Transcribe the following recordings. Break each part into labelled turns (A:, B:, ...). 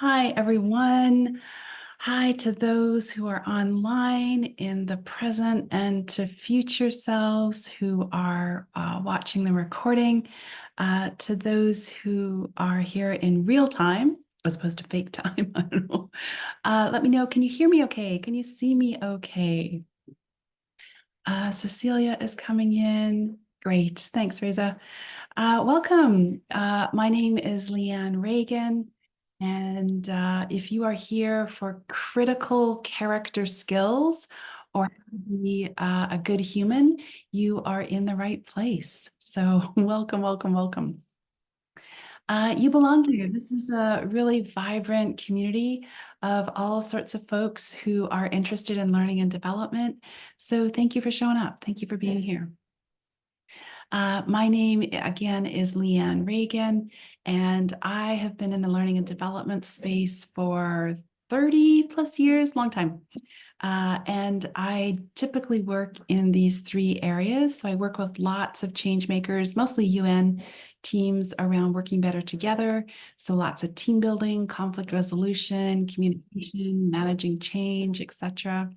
A: Hi, everyone. Hi to those who are online in the present and to future selves who are watching the recording, to those who are here in real time as opposed to fake time. I don't know. Let me know. Can you hear me okay? Can you see me okay? Cecilia is coming in. Great. Thanks, Reza. Welcome. My name is Leanne Reagan, and if you are here for critical character skills or how to be a good human, you are in the right place. So welcome, welcome, welcome. You belong here. This is a really vibrant community of all sorts of folks who are interested in learning and development. So thank you for showing up. Thank you for being here. My name, again, is Leanne Reagan, and I have been in the learning and development space for 30 plus years, long time. And I typically work in these three areas. So I work with lots of change makers, mostly UN teams around working better together. So lots of team building, conflict resolution, communication, managing change, etc.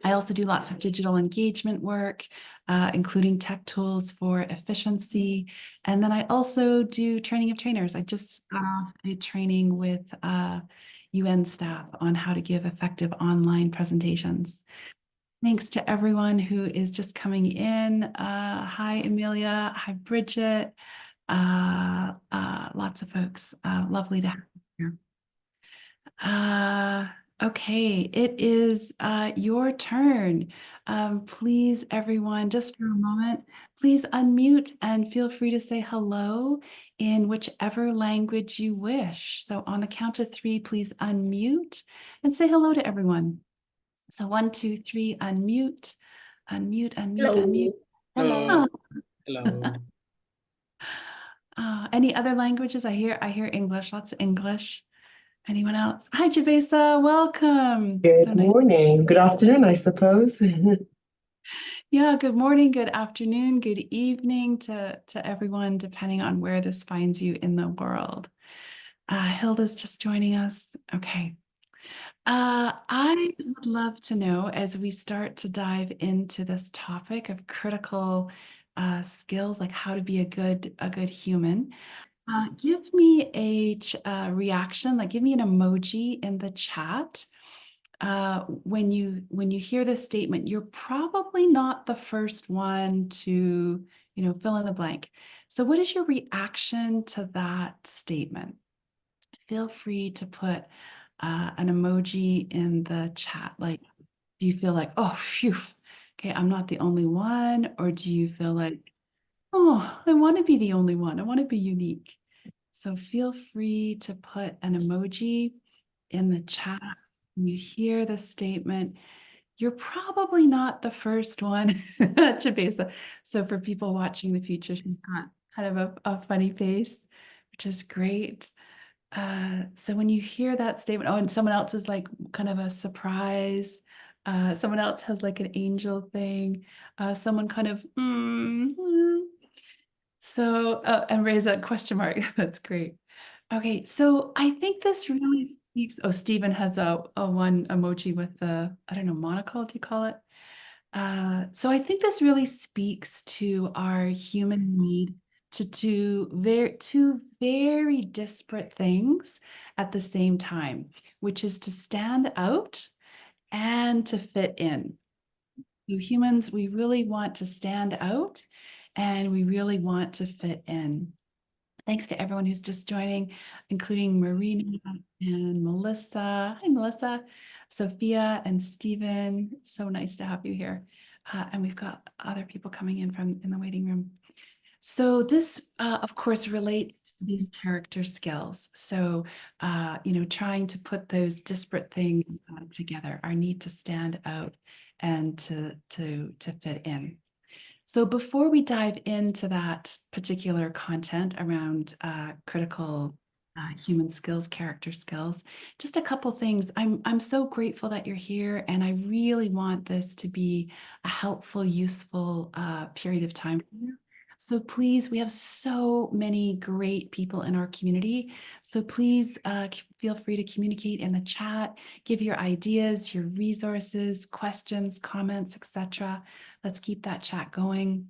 A: I also do lots of digital engagement work, including tech tools for efficiency. And then I also do training of trainers. I just got off a training with UN staff on how to give effective online presentations. Thanks to everyone who is just coming in. Hi, Amelia. Hi, Bridget. Lots of folks. Lovely to have you here. Okay, it is your turn. Please, everyone, just for a moment, please unmute and feel free to say hello in whichever language you wish. So on the count of three, please unmute and say hello to everyone. So 1, 2, 3, unmute, unmute, unmute, unmute.
B: Hello.
A: Hello.
B: Hello.
A: Any other languages? I hear English, lots of English. Anyone else? Hi, Javesa, welcome.
C: Good
A: So nice.
C: morning. Good afternoon, I suppose.
A: Yeah, good morning, good afternoon, good evening to everyone, depending on where this finds you in the world. Hilda's just joining us. Okay. I would love to know, as we start to dive into this topic of critical skills, like how to be a good human. Give me a reaction, like give me an emoji in the chat. When you hear this statement, you're probably not the first one to, fill in the blank. So what is your reaction to that statement? Feel free to put an emoji in the chat. Like, do you feel like, oh, phew, okay, I'm not the only one? Or do you feel like, oh, I want to be the only one. I want to be unique. So feel free to put an emoji in the chat. When you hear the statement, you're probably not the first one, Chabesa. So for people watching the future, she's got kind of a funny face, which is great. So when you hear that statement, oh, and someone else is like kind of a surprise. Someone else has like an angel thing. Someone kind of, So, and raise a question mark. That's great. Okay, so I think this really speaks. Oh, Stephen has a one emoji with the, I don't know, monocle, do you call it? So I think this really speaks to our human need to do two very disparate things at the same time, which is to stand out and to fit in. You humans, we really want to stand out and we really want to fit in. Thanks to everyone who's just joining, including Marina and Melissa. Hi, Melissa, Sophia, and Stephen. So nice to have you here. And we've got other people coming in the waiting room. So this, of course, relates to these character skills. So, trying to put those disparate things together, our need to stand out and to fit in. So before we dive into that particular content around critical human skills, character skills, just a couple things. I'm so grateful that you're here, and I really want this to be a helpful, useful period of time for you. So please, we have so many great people in our community. So please feel free to communicate in the chat, give your ideas, your resources, questions, comments, etc. Let's keep that chat going.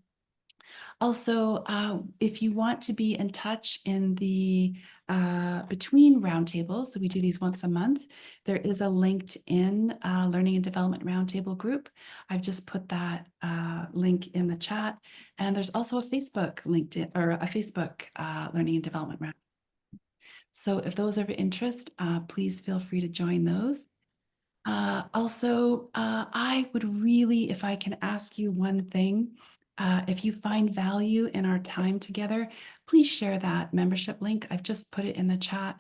A: Also, if you want to be in touch in the between roundtables, so we do these once a month, there is a LinkedIn Learning and Development Roundtable group. I've just put that link in the chat. And there's also a Facebook LinkedIn or a Facebook Learning and Development Round. So if those are of interest, please feel free to join those. Also, I would really, if I can ask you one thing, if you find value in our time together, please share that membership link. I've just put it in the chat.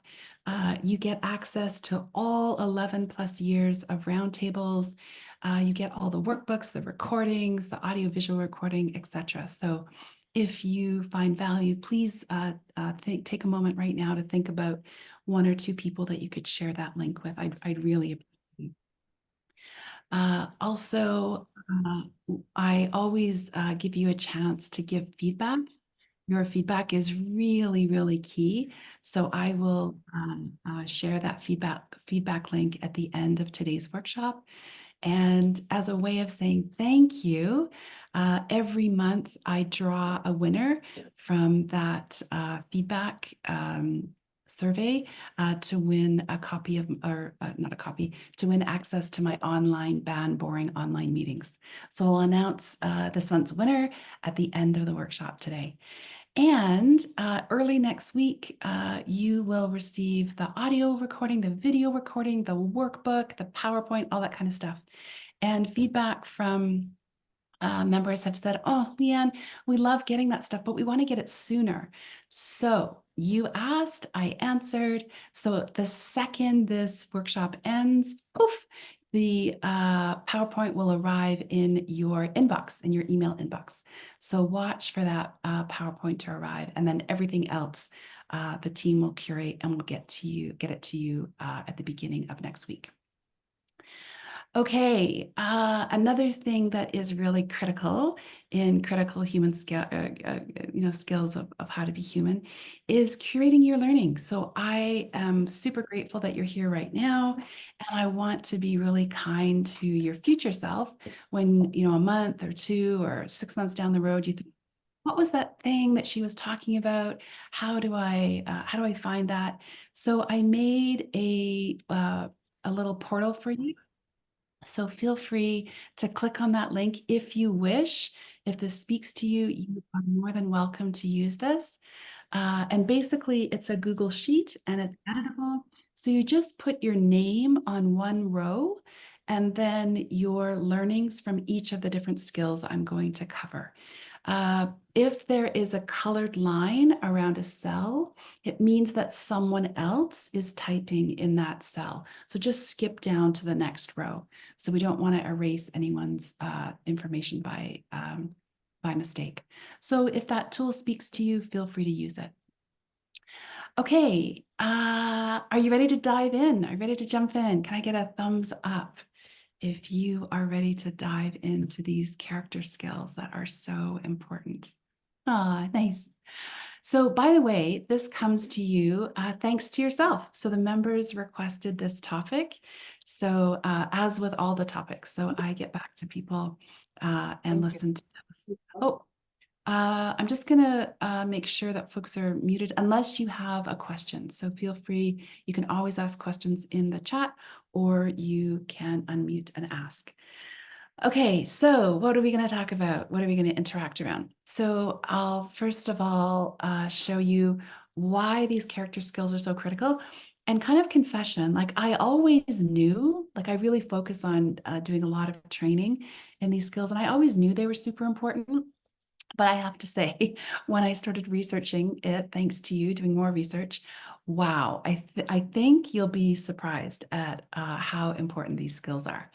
A: You get access to all 11 plus years of roundtables. You get all the workbooks, the recordings, the audiovisual recording, etc. So if you find value, please take a moment right now to think about one or two people that you could share that link with. I'd really appreciate it. Also, I always give you a chance to give feedback. Your feedback is really, really key. So I will share that feedback link at the end of today's workshop. And as a way of saying thank you, every month I draw a winner from that feedback survey to win a copy of, or not a copy, to win access to my online ban boring online meetings. So I'll announce this month's winner at the end of the workshop today. And early next week, you will receive the audio recording, the video recording, the workbook, the PowerPoint, all that kind of stuff. And feedback from members have said, oh, Leanne, we love getting that stuff, but we want to get it sooner. So you asked, I answered. So the second this workshop ends, poof, the PowerPoint will arrive in your inbox, in your email inbox. So watch for that PowerPoint to arrive, and then everything else the team will curate and will get it to you at the beginning of next week. Okay, another thing that is really critical in critical human skill, skills of how to be human is curating your learning. So I am super grateful that you're here right now, and I want to be really kind to your future self when, a month or 2 or 6 months down the road, you think, what was that thing that she was talking about? How do I find that? So I made a little portal for you. So feel free to click on that link if you wish. If this speaks to you, you are more than welcome to use this. And basically, it's a Google Sheet and it's editable. So you just put your name on one row and then your learnings from each of the different skills I'm going to cover. If there is a colored line around a cell, it means that someone else is typing in that cell. So just skip down to the next row. So we don't want to erase anyone's information by mistake. So if that tool speaks to you, feel free to use it. Okay, are you ready to dive in? Are you ready to jump in? Can I get a thumbs up if you are ready to dive into these character skills that are so important? Ah, nice. So by the way, this comes to you thanks to yourself. So the members requested this topic. So as with all the topics, so I get back to people and listen to this. Oh, I'm just gonna make sure that folks are muted unless you have a question. So feel free, you can always ask questions in the chat or you can unmute and ask. Okay, so what are we going to talk about? What are we going to interact around? So I'll first of all show you why these character skills are so critical, and kind of confession, like I always knew, like I really focus on doing a lot of training in these skills, and I always knew they were super important. But I have to say, when I started researching it, thanks to you doing more research, wow, I think you'll be surprised at how important these skills are.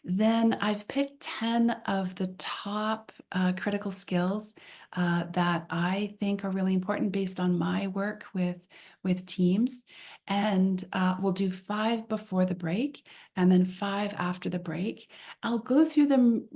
A: Then I've picked 10 of the top critical skills that I think are really important based on my work with teams. And we'll do 5 before the break and then 5 after the break. I'll go through them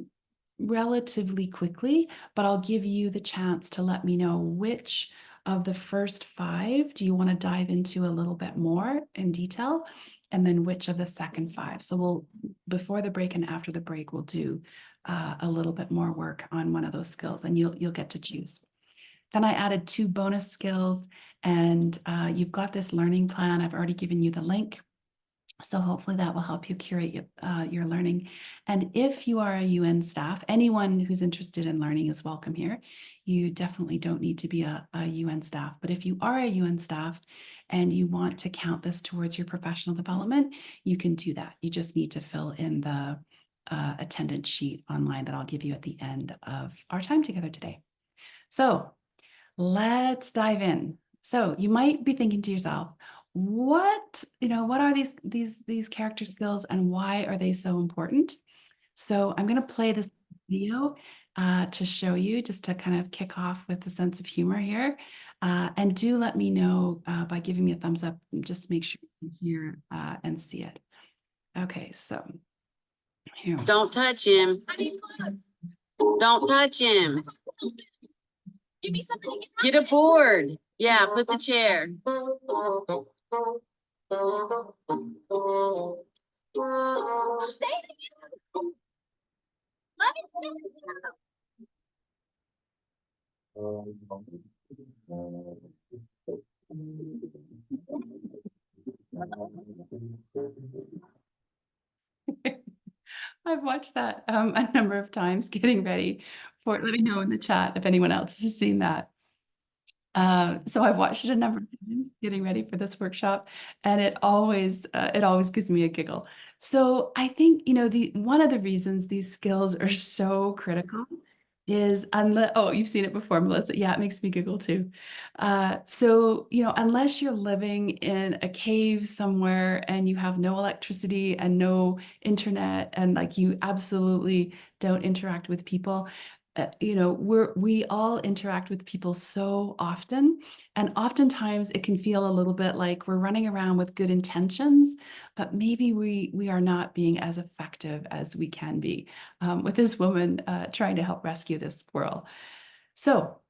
A: relatively quickly, but I'll give you the chance to let me know which of the first 5 do you want to dive into a little bit more in detail, and then which of the second 5. So we'll, before the break and after the break, we'll do a little bit more work on one of those skills, and you'll get to choose. Then I added 2 bonus skills, and you've got this learning plan. I've already given you the link. So hopefully that will help you curate your learning. And if you are a UN staff, anyone who's interested in learning is welcome here. You definitely don't need to be a UN staff. But if you are a UN staff and you want to count this towards your professional development, you can do that. You just need to fill in the attendance sheet online that I'll give you at the end of our time together today. So let's dive in. So you might be thinking to yourself, what are these character skills and why are they so important? So I'm going to play this video to show you, just to kind of kick off with a sense of humor here. And do let me know by giving me a thumbs up, just make sure you can hear and see it. Okay, so here.
B: Don't touch him. Don't touch him. Give me something. Get a board. Yeah, put the chair.
A: I've watched that a number of times getting ready for it. Let me know in the chat if anyone else has seen that. So I've watched it a number of times getting ready for this workshop, and it always gives me a giggle. So I think, one of the reasons these skills are so critical is you've seen it before, Melissa. Yeah, it makes me giggle too. So, unless you're living in a cave somewhere and you have no electricity and no internet, and like you absolutely don't interact with people, we all interact with people so often, and oftentimes it can feel a little bit like we're running around with good intentions, but maybe we are not being as effective as we can be, with this woman trying to help rescue this squirrel. So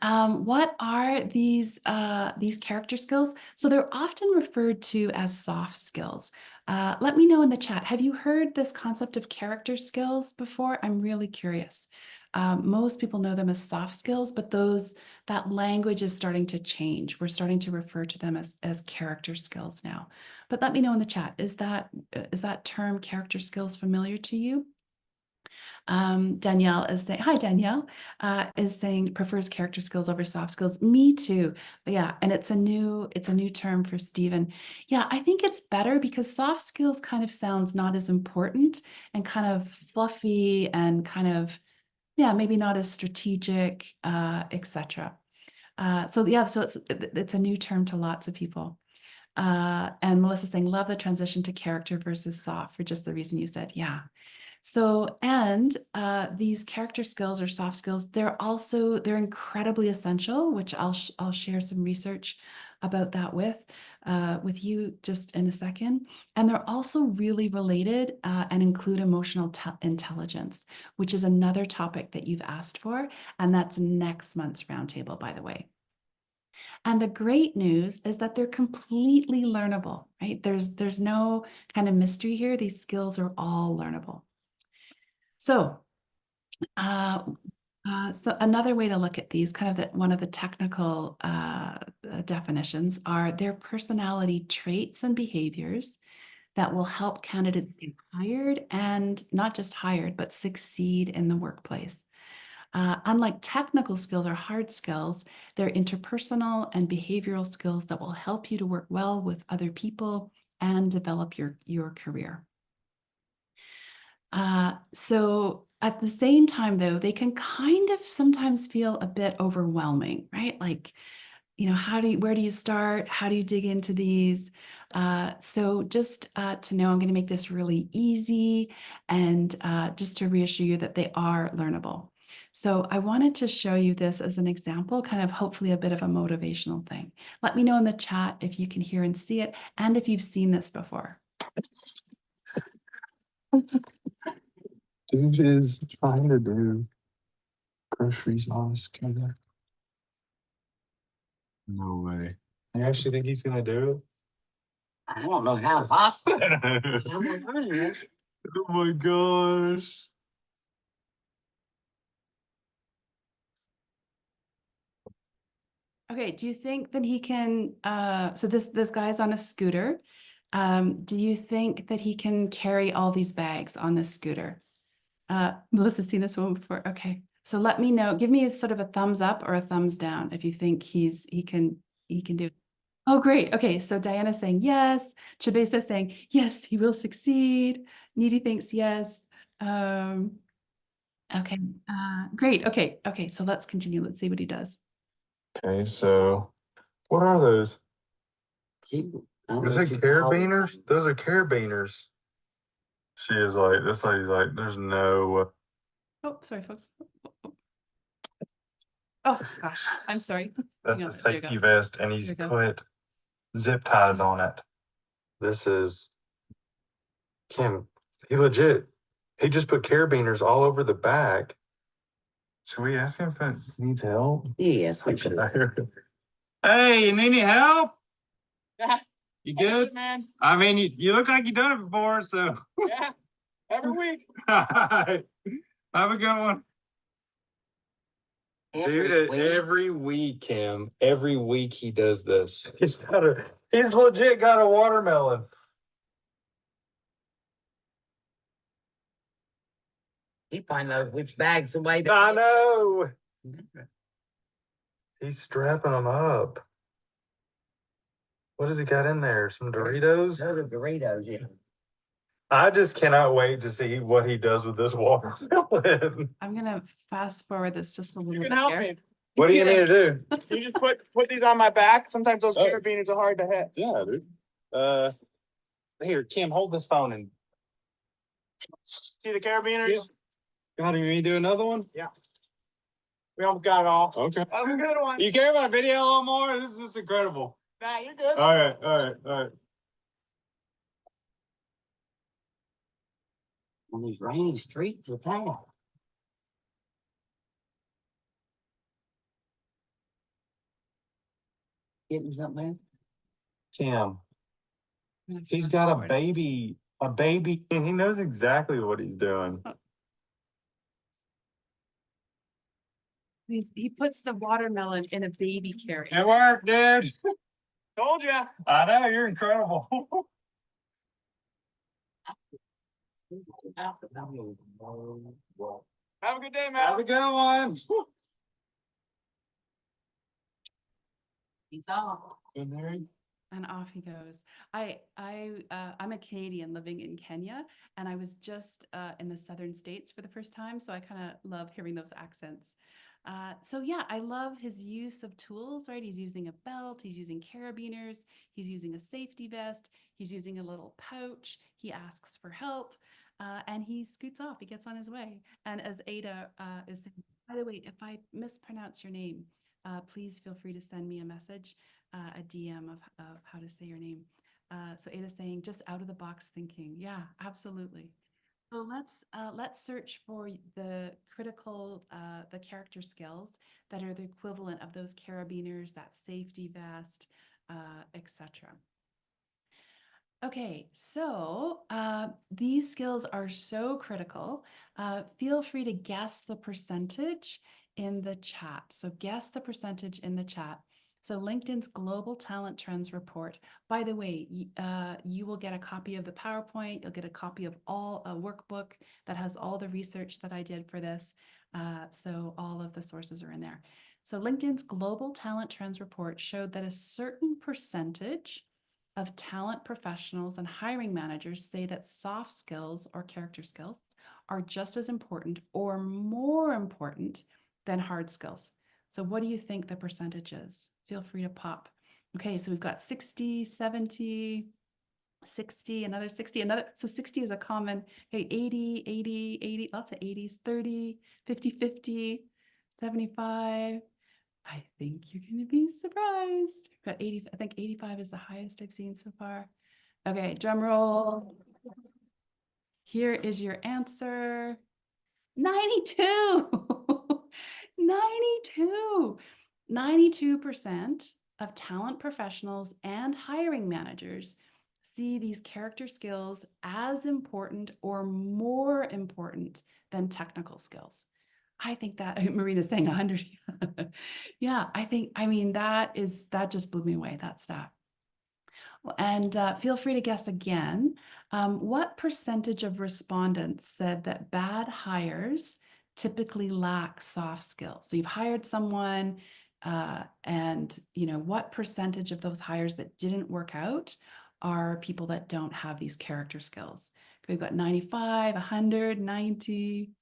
A: what are these character skills? So they're often referred to as soft skills. Let me know in the chat. Have you heard this concept of character skills before? I'm really curious. Most people know them as soft skills, but that language is starting to change. We're starting to refer to them as character skills now. But let me know in the chat. Is that term character skills familiar to you? Danielle is saying, hi, Danielle, is saying prefers character skills over soft skills. Me too. But yeah, and it's a new term for Stephen. Yeah, I think it's better because soft skills kind of sounds not as important and kind of fluffy and kind of, yeah, maybe not as strategic, etc. So yeah, so it's a new term to lots of people. And Melissa saying, love the transition to character versus soft for just the reason you said. Yeah. So, and these character skills or soft skills, they're incredibly essential, which I'll share some research about that with you just in a second. And they're also really related and include emotional intelligence, which is another topic that you've asked for. And that's next month's roundtable, by the way. And the great news is that they're completely learnable, right? There's no kind of mystery here. These skills are all learnable. So, so another way to look at these, kind of one of the technical definitions, are their personality traits and behaviors that will help candidates get hired, and not just hired, but succeed in the workplace. Unlike technical skills or hard skills, they're interpersonal and behavioral skills that will help you to work well with other people and develop your career. So at the same time, though, they can kind of sometimes feel a bit overwhelming, right? Like, where do you start? How do you dig into these? So just to know, I'm going to make this really easy, and just to reassure you that they are learnable. So I wanted to show you this as an example, kind of hopefully a bit of a motivational thing. Let me know in the chat if you can hear and see it, and if you've seen this before.
D: Dude is trying to do groceries on a scooter. No way. You actually think he's gonna do it?
B: I don't know how possible.
D: Oh my gosh.
A: Okay, do you think that he can, so this guy's on a scooter. Do you think that he can carry all these bags on this scooter? Melissa's seen this one before. Okay. So let me know. Give me sort of a thumbs up or a thumbs down if you think he can do it. Oh, great. Okay. So Diana's saying yes. Chabesa's saying yes, he will succeed. Needy thinks yes. Okay. Great. Okay. Okay. So let's continue. Let's see what he does.
D: Okay, so what are those? Is it carabiners? Those are carabiners. She is like, this lady's like, there's no.
A: Oh, sorry, folks. Oh gosh, I'm sorry.
D: That's
A: Hang
D: a
A: on, there you
D: safety
A: go.
D: vest, and he's
A: There you go.
D: put zip ties on it. This is Kim. He legit. He just put carabiners all over the back. Should we ask him if he needs help?
B: Yes, we should.
D: Hey, you need any help?
E: Yeah.
D: You
E: Good,
D: good?
E: man.
D: I mean, you look like you've done it before, so.
E: Yeah. Every week.
D: Have a good one. Dude, every week, Kim, every week he does this. He's legit got a watermelon.
B: He probably knows which bag's the way.
D: I know. He's strapping them up. What has he got in there? Some Doritos?
B: Those are Doritos, yeah.
D: I just cannot wait to see what he does with this watermelon.
A: I'm gonna fast forward this just a little
E: You
A: bit
E: can help
A: here.
E: me.
D: What do you need to do?
E: You just put these on my back. Sometimes those
D: Oh.
E: carabiners are hard to hit.
D: Yeah, dude. Here, Kim, hold this phone and.
E: See the carabiners?
D: God, you need to do another one?
E: We almost got it all.
D: Okay.
E: Have a good one.
D: You care about video a little more? This is just incredible.
E: Nah, you're good.
D: All right.
B: On these rainy streets of town. Getting something
D: Kim,
A: I'm gonna
D: he's
A: fast
D: got
A: forward.
D: a baby, and he knows exactly what he's doing.
A: He puts the watermelon in a baby carrier.
D: It worked, dude.
E: Told ya.
D: I know, you're incredible.
E: Have a good day,
D: Have
E: man.
D: a good one.
B: He's off.
A: And off he goes. I'm a Canadian living in Kenya, and I was just in the southern states for the first time, so I kind of love hearing those accents. So yeah, I love his use of tools, right? He's using a belt, he's using carabiners, he's using a safety vest, he's using a little pouch, he asks for help, and he scoots off, he gets on his way. And as Ada is saying, by the way, if I mispronounce your name, please feel free to send me a message, a DM of how to say your name. So Ada's saying, just out of the box thinking. Yeah, absolutely. So let's search for the critical, the character skills that are the equivalent of those carabiners, that safety vest, etc. Okay, so these skills are so critical. Feel free to guess the percentage in the chat. So guess the percentage in the chat. So LinkedIn's Global Talent Trends Report. By the way, you will get a copy of the PowerPoint. You'll get a copy of a workbook that has all the research that I did for this. So all of the sources are in there. So LinkedIn's Global Talent Trends Report showed that a certain percentage of talent professionals and hiring managers say that soft skills or character skills are just as important or more important than hard skills. So what do you think the percentage is? Feel free to pop. Okay, so we've got 60, 70, 60, another 60, another. So 60 is a common, okay, 80, 80, 80, lots of 80s, 30, 50, 50, 75. I think you're going to be surprised. We've got 80, I think 85 is the highest I've seen so far. Okay, drum roll. Here is your answer. 92. 92. 92% of talent professionals and hiring managers see these character skills as important or more important than technical skills. I think that Marina's saying 100. Yeah, I mean, that just blew me away, that stat. And feel free to guess again. What percentage of respondents said that bad hires typically lack soft skills? So you've hired someone, and what percentage of those hires that didn't work out are people that don't have these character skills? We've got 95, 100, 90.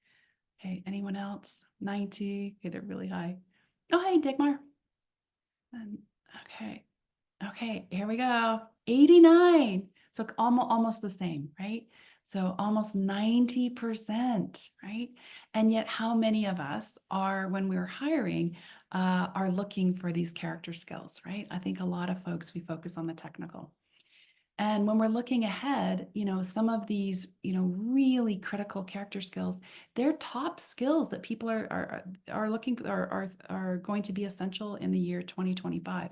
A: Okay, anyone else? 90. Okay, they're really high. Oh, hey, Digmar. Okay. Okay, here we go. 89. So almost the same, right? So almost 90%, right? And yet how many of us are, when we're hiring, are looking for these character skills, right? I think a lot of folks, we focus on the technical. And when we're looking ahead, some of these, really critical character skills, they're top skills that people are looking for, are going to be essential in the year 2025.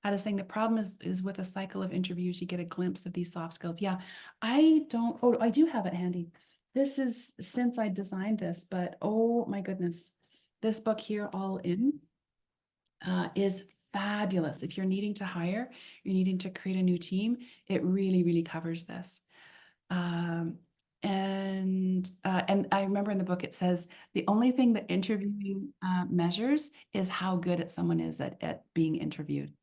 A: I was saying the problem is with a cycle of interviews, you get a glimpse of these soft skills. Yeah, I do have it handy. This is since I designed this, but oh my goodness, this book here, All In, is fabulous. If you're needing to hire, you're needing to create a new team, it really, really covers this. And I remember in the book, it says the only thing that interviewing measures is how good someone is at being interviewed.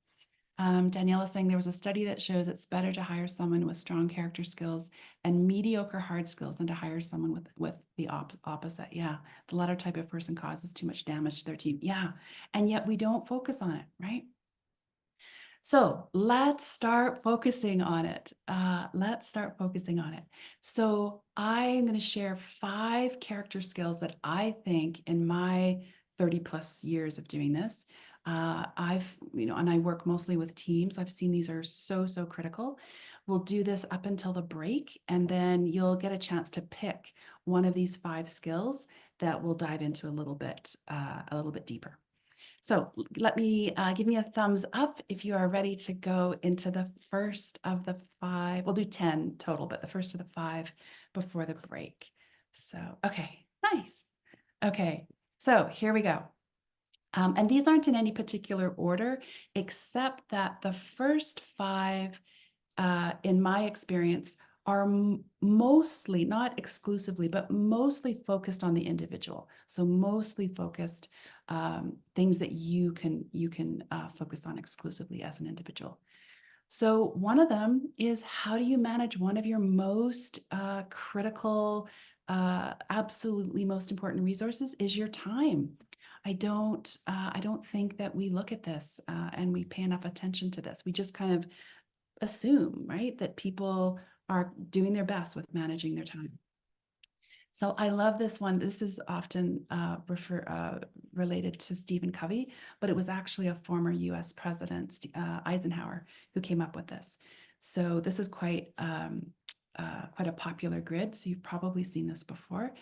A: Danielle is saying there was a study that shows it's better to hire someone with strong character skills and mediocre hard skills than to hire someone with the opposite. Yeah, the latter type of person causes too much damage to their team. Yeah, and yet we don't focus on it, right? So let's start focusing on it. So I'm going to share 5 character skills that I think in my 30 plus years of doing this, and I work mostly with teams. I've seen these are so critical. We'll do this up until the break, and then you'll get a chance to pick one of these 5 skills that we'll dive into a little bit deeper. So let me give me a thumbs up if you are ready to go into the first of the 5. We'll do 10 total, but the first of the 5 before the break. So, okay, nice. Okay, so here we go. And these aren't in any particular order, except that the first 5, in my experience, are mostly, not exclusively, but mostly focused on the individual. So mostly focused things that you can focus on exclusively as an individual. So one of them is, how do you manage one of your most critical, absolutely most important resources is your time. I don't think that we look at this and we pay enough attention to this. We just kind of assume, right, that people are doing their best with managing their time. So I love this one. This is often related to Stephen Covey, but it was actually a former US President, Eisenhower, who came up with this. So this is quite a popular grid. So you've probably seen this before.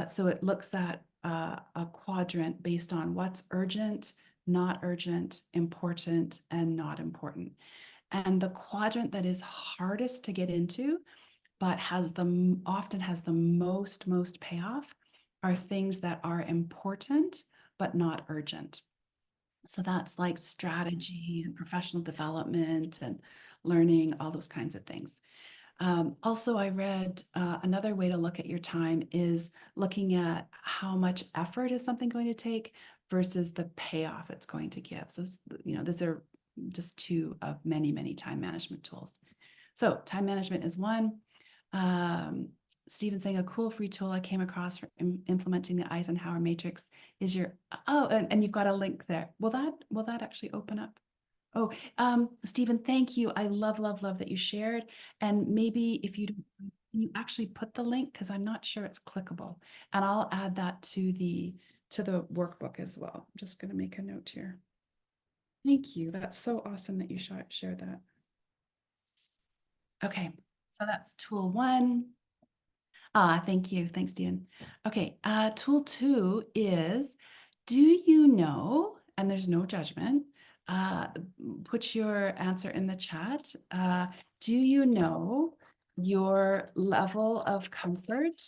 A: So it looks at a quadrant based on what's urgent, not urgent, important, and not important. And the quadrant that is hardest to get into, but often has the most payoff, are things that are important, but not urgent. So that's like strategy and professional development and learning, all those kinds of things. Also, I read another way to look at your time is looking at how much effort is something going to take versus the payoff it's going to give. So, these are just 2 of many time management tools. So time management is one. Stephen saying a cool free tool I came across for implementing the Eisenhower matrix is and you've got a link there. Will that actually open up? Oh, Stephen, thank you. I love that you shared. And maybe if you actually put the link, because I'm not sure it's clickable, and I'll add that to the workbook as well. I'm just going to make a note here. Thank you. That's so awesome that you shared that. Okay, so that's tool 1. Thank you. Thanks, Dean. Okay, tool 2 is, do you know, and there's no judgment, put your answer in the chat. Do you know your level of comfort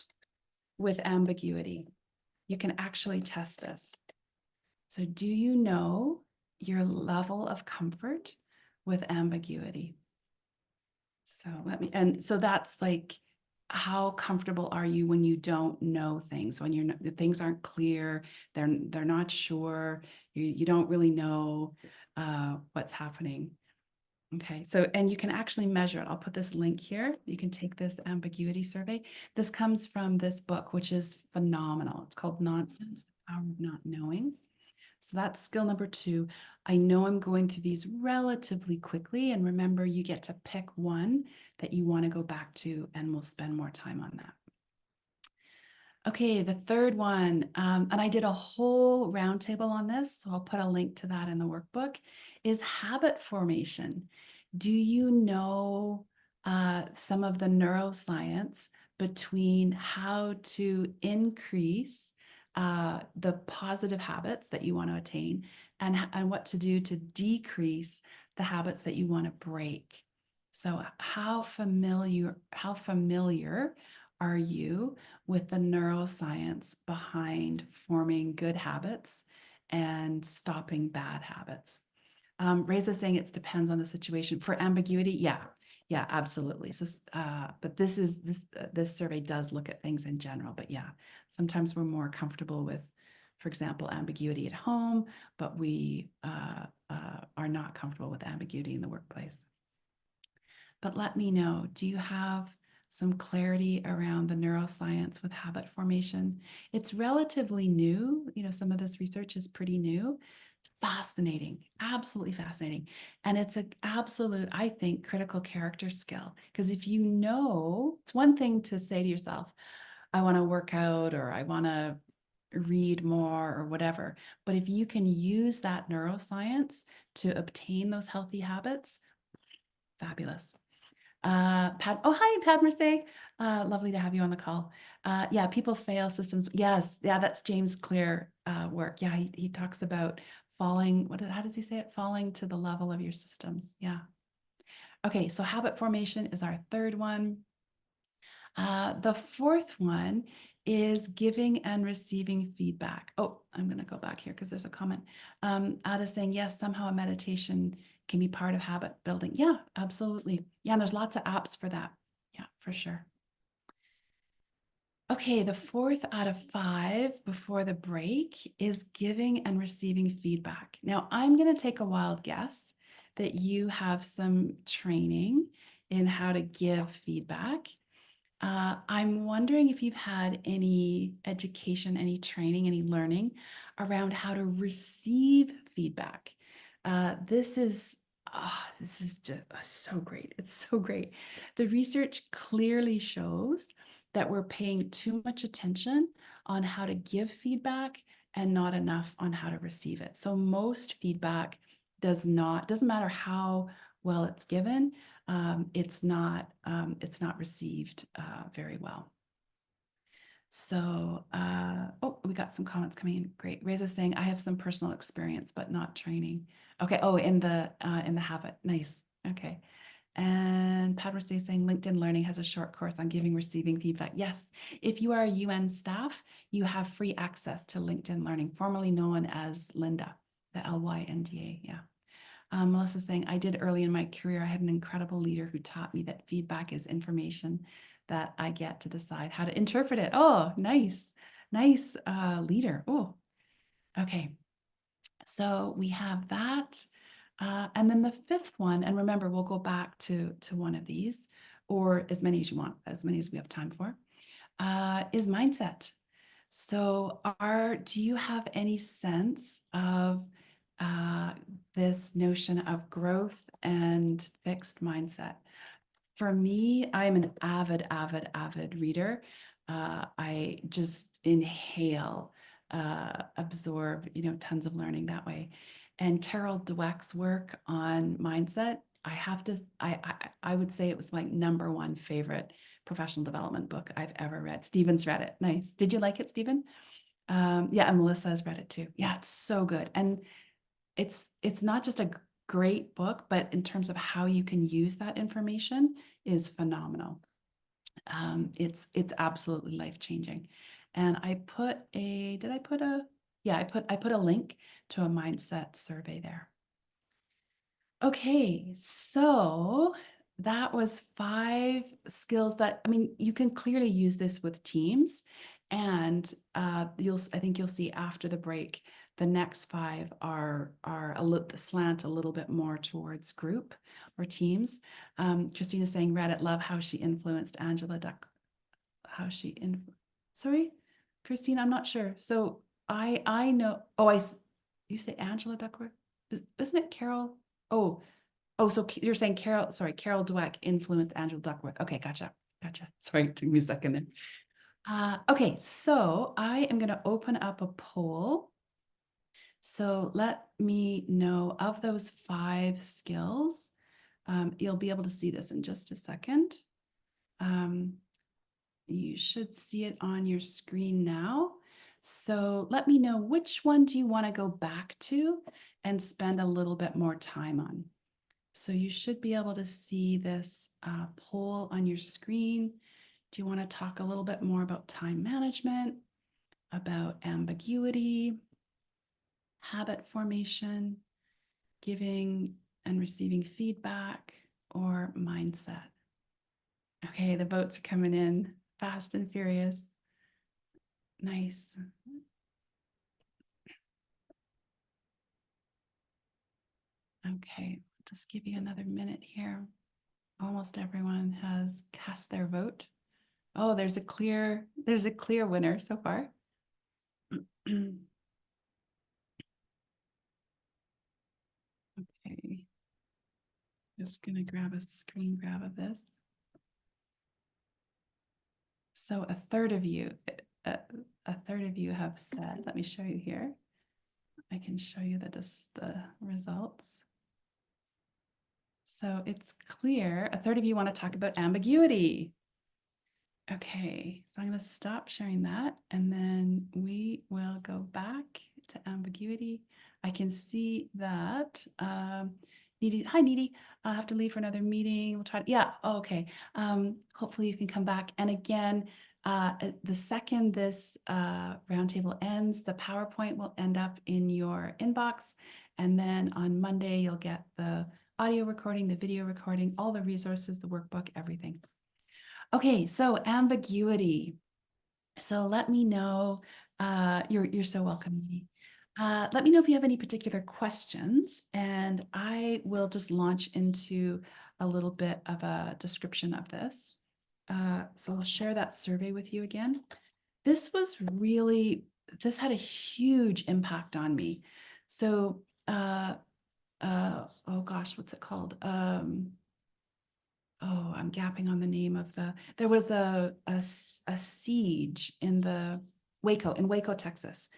A: with ambiguity? You can actually test this. So do you know your level of comfort with ambiguity? So so that's like, how comfortable are you when you don't know things, when the things aren't clear, they're not sure, you don't really know what's happening. Okay, so, and you can actually measure it. I'll put this link here. You can take this ambiguity survey. This comes from this book, which is phenomenal. It's called Nonsense, The Power of Not Knowing. So that's skill number 2. I know I'm going through these relatively quickly. And remember, you get to pick one that you want to go back to, and we'll spend more time on that. Okay, the third one, and I did a whole roundtable on this, so I'll put a link to that in the workbook, is habit formation. Do you know some of the neuroscience between how to increase the positive habits that you want to attain, and what to do to decrease the habits that you want to break? So how familiar are you with the neuroscience behind forming good habits and stopping bad habits? Reza's saying it depends on the situation. For ambiguity, yeah, absolutely. So, but this survey does look at things in general. But yeah, sometimes we're more comfortable with, for example, ambiguity at home, but we are not comfortable with ambiguity in the workplace. But let me know, do you have some clarity around the neuroscience with habit formation? It's relatively new. Some of this research is pretty new. Fascinating, absolutely fascinating. And it's an absolute, I think, critical character skill. Because if you know, it's one thing to say to yourself, I want to work out, or I want to read more, or whatever. But if you can use that neuroscience to obtain those healthy habits, fabulous. Oh, hi, Padma Say. Lovely to have you on the call. Yeah, people fail systems. Yes, yeah, that's James Clear work. Yeah, he talks about falling. How does he say it? Falling to the level of your systems. Yeah. Okay, so habit formation is our third one. The fourth one is giving and receiving feedback. Oh, I'm going to go back here because there's a comment. Ada saying, yes, somehow a meditation can be part of habit building. Yeah, absolutely. Yeah, and there's lots of apps for that. Yeah, for sure. Okay, the 4th out of 5 before the break is giving and receiving feedback. Now, I'm going to take a wild guess that you have some training in how to give feedback. I'm wondering if you've had any education, any training, any learning around how to receive feedback. This is just so great. It's so great. The research clearly shows that we're paying too much attention on how to give feedback and not enough on how to receive it. So most feedback doesn't matter how well it's given, it's not received very well. So, oh, we got some comments coming in. Great. Reza's saying, I have some personal experience, but not training. Okay. Oh, in the habit. Nice. Okay. And Padma is saying LinkedIn Learning has a short course on giving, receiving feedback. Yes. If you are a UN staff, you have free access to LinkedIn Learning, formerly known as Lynda, the LYNDA. Yeah. Melissa saying, I did early in my career. I had an incredible leader who taught me that feedback is information that I get to decide how to interpret it. Oh, nice. Nice leader. Oh, okay. So we have that. And then the 5th one, and remember, we'll go back to one of these, or as many as you want, as many as we have time for, is mindset. So do you have any sense of this notion of growth and fixed mindset? For me, I'm an avid reader. I just inhale, absorb, tons of learning that way. And Carol Dweck's work on mindset I have to, I would say it was my #1 favorite professional development book I've ever read. Stephen's read it. Nice. Did you like it, Stephen? Yeah, and Melissa has read it too. Yeah, it's so good. And it's not just a great book, but in terms of how you can use that information is phenomenal. It's absolutely life-changing. And I put a, did I put a, yeah, I put a link to a mindset survey there. Okay, so that was 5 skills that, I mean, you can clearly use this with teams, and I think you'll see after the break, the next 5 are slant a little bit more towards group or teams. Christina's saying, Reddit, love how she influenced Angela Duck. Sorry, Christine, I'm not sure. So I know, you say Angela Duckworth? Isn't it Carol? Oh, so you're saying Carol Dweck influenced Angela Duckworth. Okay, gotcha. Sorry, it took me a second there. Okay, so I am going to open up a poll. So let me know of those 5 skills. You'll be able to see this in just a second. You should see it on your screen now. So let me know, which one do you want to go back to and spend a little bit more time on? So you should be able to see this poll on your screen. Do you want to talk a little bit more about time management, about ambiguity, habit formation, giving and receiving feedback, or mindset? Okay, the votes are coming in fast and furious. Nice. Okay, just give you another minute here. Almost everyone has cast their vote. Oh, there's a clear winner so far. Okay. Just gonna grab a screen grab of this. So a third of you have said, let me show you here. I can show you the results. So it's clear, a third of you want to talk about ambiguity. Okay, so I'm going to stop sharing that, and then we will go back to ambiguity. I can see that Needy, hi Needy, I'll have to leave for another meeting. We'll try to, yeah, okay. Hopefully you can come back. And again, the second this roundtable ends, the PowerPoint will end up in your inbox. And then on Monday, you'll get the audio recording, the video recording, all the resources, the workbook, everything. Okay, so ambiguity. So let me know, you're so welcome, Needy. Let me know if you have any particular questions, and I will just launch into a little bit of a description of this. So I'll share that survey with you again. This had a huge impact on me. So, oh gosh, what's it called? Oh, I'm gapping on the name of there was a siege in Waco, Texas.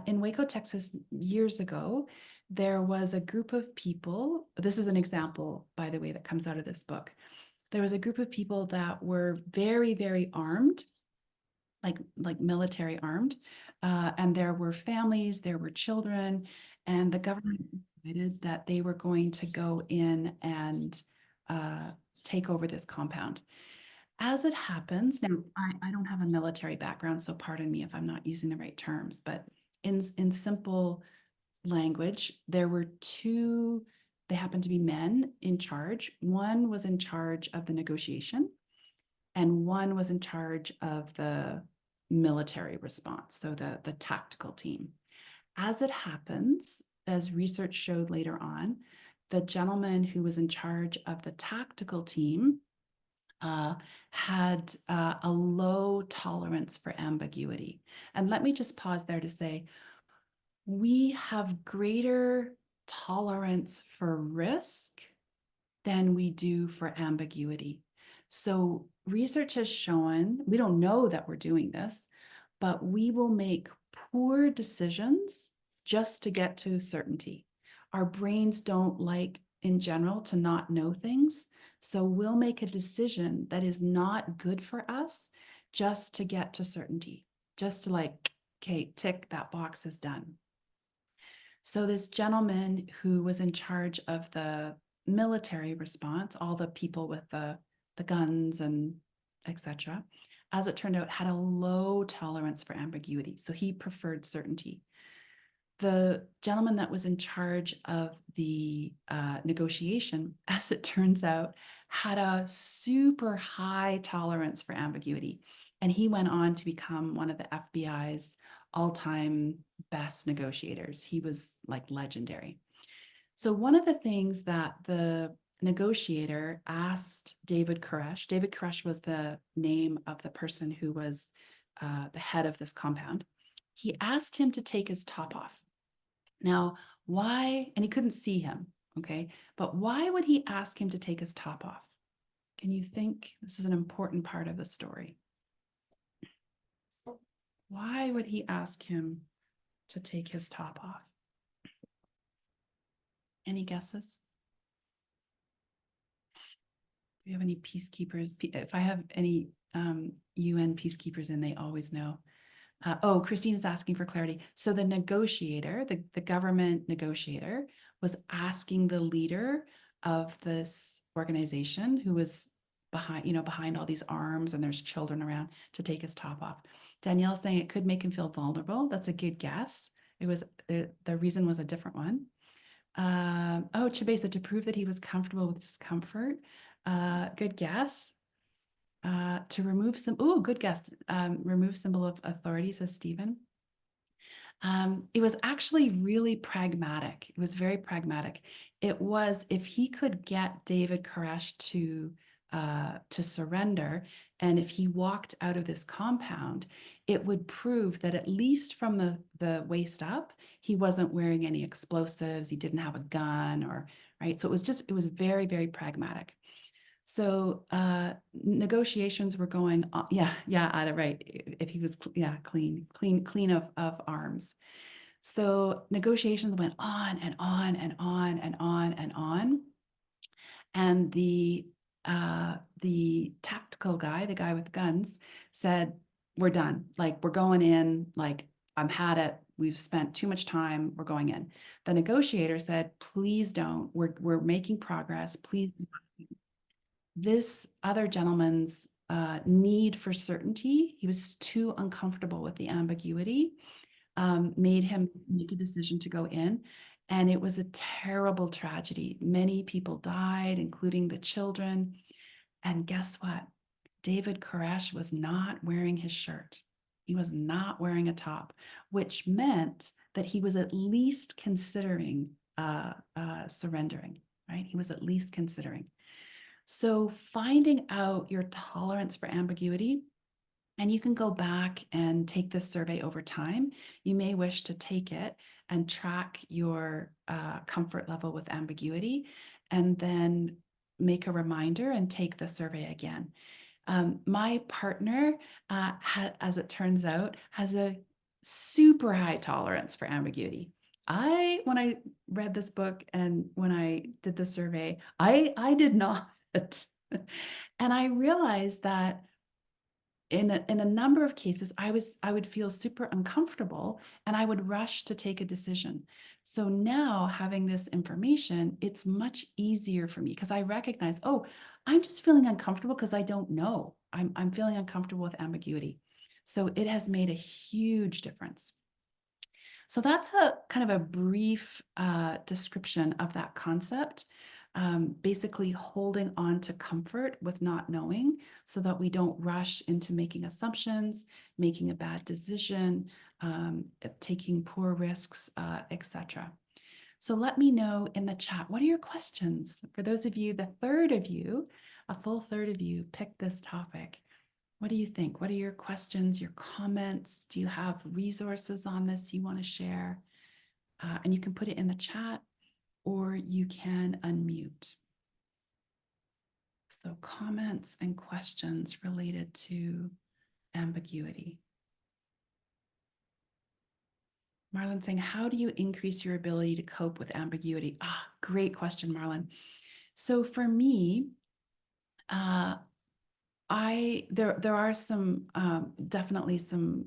A: In Waco, Texas, years ago, there was a group of people. This is an example, by the way, that comes out of this book. There was a group of people that were very, very armed, like military armed. And there were families, there were children, and the government decided that they were going to go in and take over this compound. As it happens, now I don't have a military background, so pardon me if I'm not using the right terms, but in simple language, there were 2, they happened to be men in charge. One was in charge of the negotiation, and one was in charge of the military response, so the tactical team. As it happens, as research showed later on, the gentleman who was in charge of the tactical team had a low tolerance for ambiguity. And let me just pause there to say, we have greater tolerance for risk than we do for ambiguity. So research has shown, we don't know that we're doing this, but we will make poor decisions just to get to certainty. Our brains don't like in general to not know things. So we'll make a decision that is not good for us just to get to certainty, just to like, okay, tick, that box is done. So this gentleman who was in charge of the military response, all the people with the guns and etc., as it turned out, had a low tolerance for ambiguity. So he preferred certainty. The gentleman that was in charge of the negotiation, as it turns out, had a super high tolerance for ambiguity. And he went on to become one of the FBI's all-time best negotiators. He was like legendary. So one of the things that the negotiator asked David Koresh was the name of the person who was the head of this compound. He asked him to take his top off. Now, why? And he couldn't see him, okay? But why would he ask him to take his top off? Can you think? This is an important part of the story. Why would he ask him to take his top off? Any guesses? Do you have any peacekeepers? If I have any UN peacekeepers in, they always know. Oh, Christine's asking for clarity. So the negotiator, the government negotiator, was asking the leader of this organization, who was behind all these arms and there's children around, to take his top off. Danielle's saying it could make him feel vulnerable. That's a good guess. It was the reason was a different one. Oh, Chabesa, to prove that he was comfortable with discomfort. Good guess. To remove some, oh, good guess. Remove symbol of authority, says Stephen. It was actually really pragmatic. It was very pragmatic. It was if he could get David Koresh to surrender, and if he walked out of this compound, it would prove that at least from the waist up, he wasn't wearing any explosives. He didn't have a gun, or right. So it was very, very pragmatic. So negotiations were going on. Yeah, right. If he was, clean of arms. So negotiations went on and on and on and on and on. And the tactical guy, the guy with guns, said, "We're done. Like, we're going in. Like, I'm had it. We've spent too much time. We're going in." The negotiator said, "Please don't. We're making progress. Please." This other gentleman's need for certainty, he was too uncomfortable with the ambiguity, made him make a decision to go in. And it was a terrible tragedy. Many people died, including the children. And guess what? David Koresh was not wearing his shirt. He was not wearing a top, which meant that he was at least considering surrendering, right? He was at least considering. So finding out your tolerance for ambiguity, and you can go back and take this survey over time. You may wish to take it and track your comfort level with ambiguity, and then make a reminder and take the survey again. My partner, as it turns out, has a super high tolerance for ambiguity. When I read this book and when I did the survey, I did not. And I realized that in a number of cases, I would feel super uncomfortable and I would rush to take a decision. So now, having this information, it's much easier for me because I recognize, oh, I'm just feeling uncomfortable because I don't know. I'm feeling uncomfortable with ambiguity. So it has made a huge difference. So that's a kind of a brief description of that concept. Basically holding on to comfort with not knowing so that we don't rush into making assumptions, making a bad decision, taking poor risks, etc. So let me know in the chat, what are your questions? For those of you, a full third of you picked this topic. What do you think? What are your questions, your comments? Do you have resources on this you want to share? And you can put it in the chat, or you can unmute. So comments and questions related to ambiguity. Marlon saying, how do you increase your ability to cope with ambiguity? Ah, great question, Marlon. So for me, there are some definitely some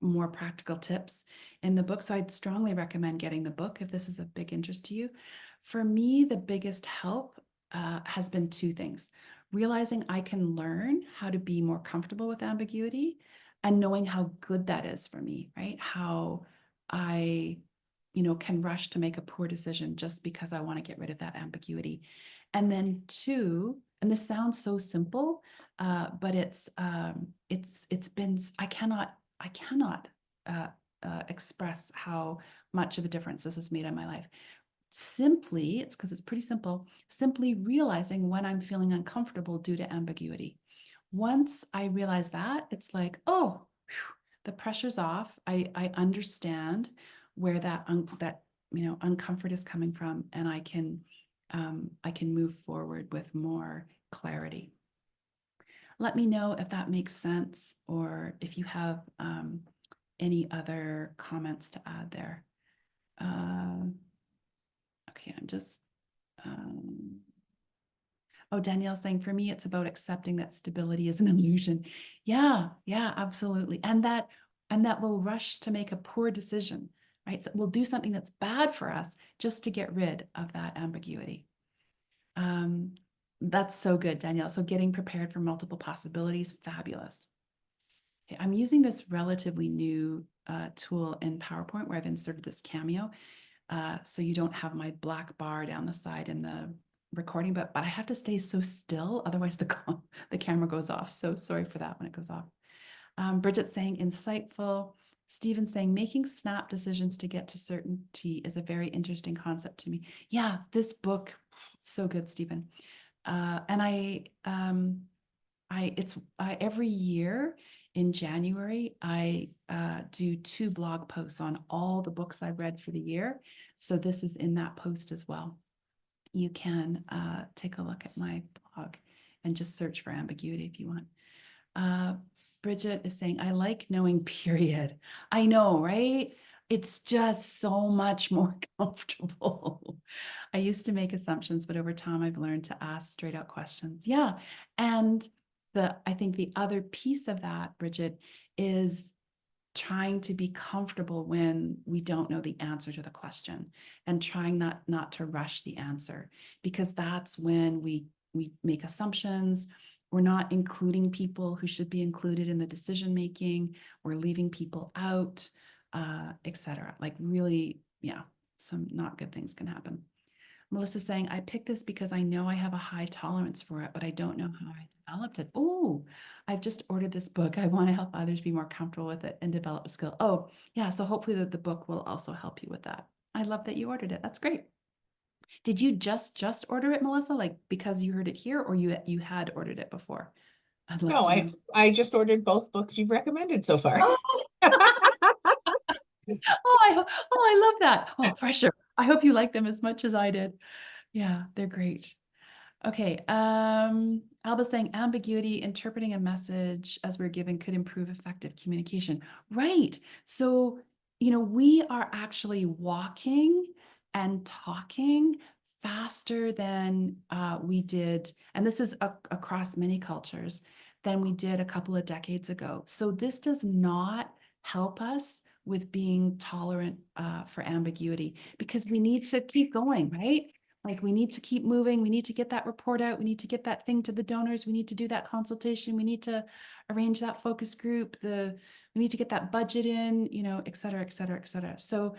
A: more practical tips in the book. So I'd strongly recommend getting the book if this is of big interest to you. For me, the biggest help has been two things: realizing I can learn how to be more comfortable with ambiguity, and knowing how good that is for me, right? How I, can rush to make a poor decision just because I want to get rid of that ambiguity. And then two, and this sounds so simple, but it's been, I cannot express how much of a difference this has made in my life. Simply, it's because it's pretty simple, simply realizing when I'm feeling uncomfortable due to ambiguity. Once I realize that, it's like, oh, whew, the pressure's off. I understand where that uncomfort is coming from, and I can move forward with more clarity. Let me know if that makes sense, or if you have any other comments to add there. Okay, I'm just, oh, Danielle's saying, for me, it's about accepting that stability is an illusion. Yeah, absolutely. And that we'll rush to make a poor decision, right? So we'll do something that's bad for us just to get rid of that ambiguity. That's so good, Danielle. So getting prepared for multiple possibilities, fabulous. Okay, I'm using this relatively new tool in PowerPoint where I've inserted this cameo. So you don't have my black bar down the side in the recording, but I have to stay so still, otherwise the camera goes off. So sorry for that when it goes off. Bridget saying, insightful. Stephen saying, making snap decisions to get to certainty is a very interesting concept to me. Yeah, this book, so good, Stephen. And every year in January, I do 2 blog posts on all the books I read for the year. So this is in that post as well. You can take a look at my blog and just search for ambiguity if you want. Bridget is saying, I like knowing, period. I know, right? It's just so much more comfortable. I used to make assumptions, but over time I've learned to ask straight out questions. Yeah. And I think the other piece of that, Bridget, is trying to be comfortable when we don't know the answer to the question, and trying not to rush the answer, because that's when we make assumptions. We're not including people who should be included in the decision making. We're leaving people out, etc. Like really, yeah, some not good things can happen. Melissa's saying, I picked this because I know I have a high tolerance for it, but I don't know how I developed it. Oh, I've just ordered this book. I want to help others be more comfortable with it and develop a skill. Oh, yeah. So hopefully the book will also help you with that. I love that you ordered it. That's great. Did you just order it, Melissa? Like because you heard it here, or you had ordered it before? I'd love
F: No,
A: to know.
F: I just ordered both books you've recommended so far.
A: Oh, I love that. Oh, for sure. I hope you like them as much as I did. Yeah, they're great. Okay, Alba's saying ambiguity, interpreting a message as we're given could improve effective communication. Right. So, we are actually walking and talking faster than we did, and this is across many cultures, than we did a couple of decades ago. So this does not help us with being tolerant for ambiguity, because we need to keep going, right? Like we need to keep moving. We need to get that report out. We need to get that thing to the donors. We need to do that consultation. We need to arrange that focus group. We need to get that budget in, et cetera, et cetera, et cetera. So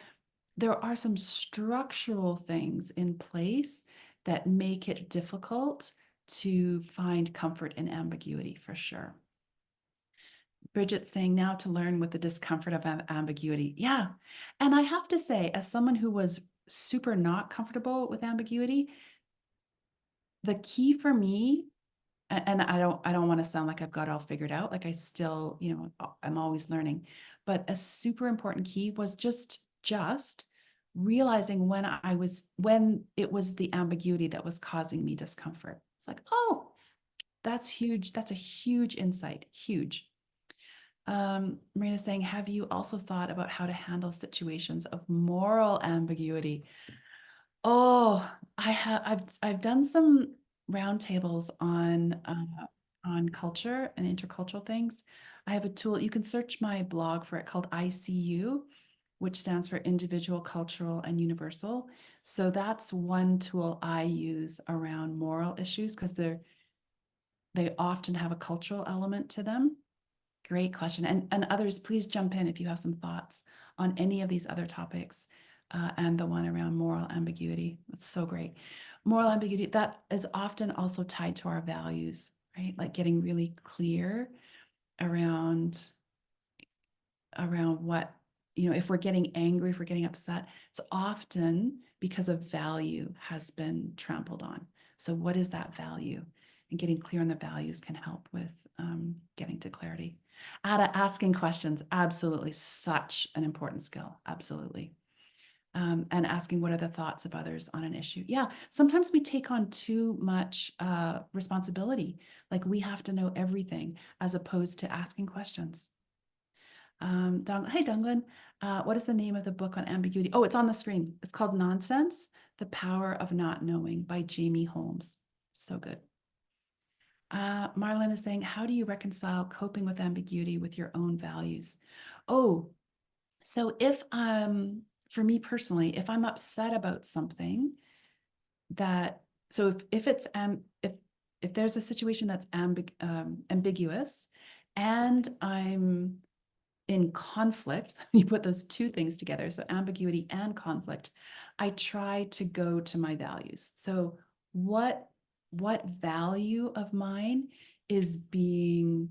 A: there are some structural things in place that make it difficult to find comfort in ambiguity, for sure. Bridget's saying, now to learn with the discomfort of ambiguity. Yeah. And I have to say, as someone who was super not comfortable with ambiguity, the key for me, and I don't want to sound like I've got it all figured out, like I still, I'm always learning, but a super important key was just realizing when it was the ambiguity that was causing me discomfort. It's like, oh, that's huge. That's a huge insight. Huge. Marina's saying, have you also thought about how to handle situations of moral ambiguity? Oh, I've done some roundtables on culture and intercultural things. I have a tool, you can search my blog for it, called ICU, which stands for Individual, Cultural, and Universal. So that's one tool I use around moral issues because they often have a cultural element to them. Great question. And others, please jump in if you have some thoughts on any of these other topics, and the one around moral ambiguity. That's so great. Moral ambiguity, that is often also tied to our values, right? Like getting really clear around what, if we're getting angry, if we're getting upset, it's often because a value has been trampled on. So what is that value? And getting clear on the values can help with getting to clarity. Asking questions, absolutely, such an important skill, absolutely. And asking what are the thoughts of others on an issue. Yeah, sometimes we take on too much responsibility, like we have to know everything as opposed to asking questions. Hey, Dunglin, what is the name of the book on ambiguity? Oh, it's on the screen. It's called Nonsense, The Power of Not Knowing by Jamie Holmes. So good. Marlon is saying, how do you reconcile coping with ambiguity with your own values? Oh, so if for me personally, if I'm upset about something if it's if there's a situation that's ambiguous and I'm in conflict, you put those two things together, so ambiguity and conflict, I try to go to my values. So what value of mine is being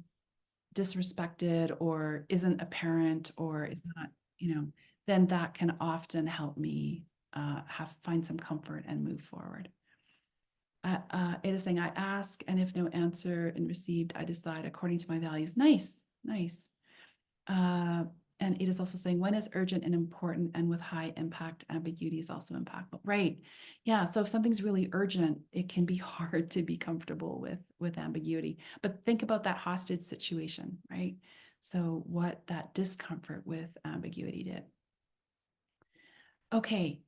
A: disrespected or isn't apparent or is not, then that can often help me find some comfort and move forward. It is saying, I ask, and if no answer is received, I decide according to my values. Nice, nice. And it is also saying, when is urgent and important and with high impact, ambiguity is also impactful. Right. Yeah. So if something's really urgent, it can be hard to be comfortable with ambiguity. But think about that hostage situation, right? So what that discomfort with ambiguity did. Okay.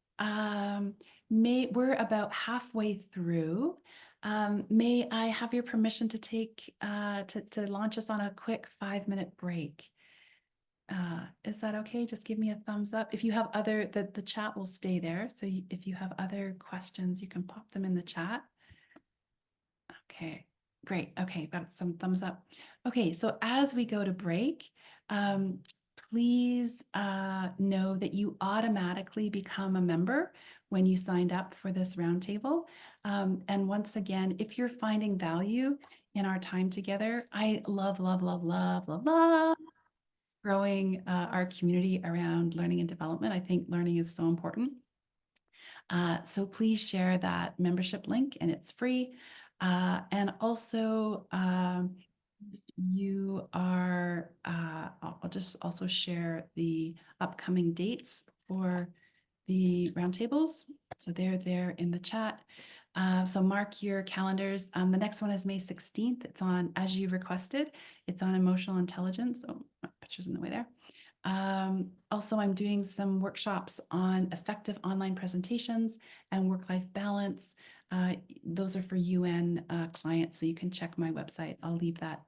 A: We're about halfway through. May I have your permission to take to launch us on a quick 5-minute break? Is that okay? Just give me a thumbs up. If you have the chat will stay there. So if you have other questions, you can pop them in the chat. Okay, great. Okay, got some thumbs up. Okay, so as we go to break, please know that you automatically become a member when you signed up for this roundtable. And once again, if you're finding value in our time together, I love growing our community around learning and development. I think learning is so important. So please share that membership link, and it's free. And also, you are, I'll just also share the upcoming dates for the roundtables. So they're there in the chat. So mark your calendars. The next one is May 16th. It's on, as you requested, it's on emotional intelligence. Oh, my picture's in the way there. Also, I'm doing some workshops on effective online presentations and work-life balance. Those are for UN clients, so you can check my website. I'll leave that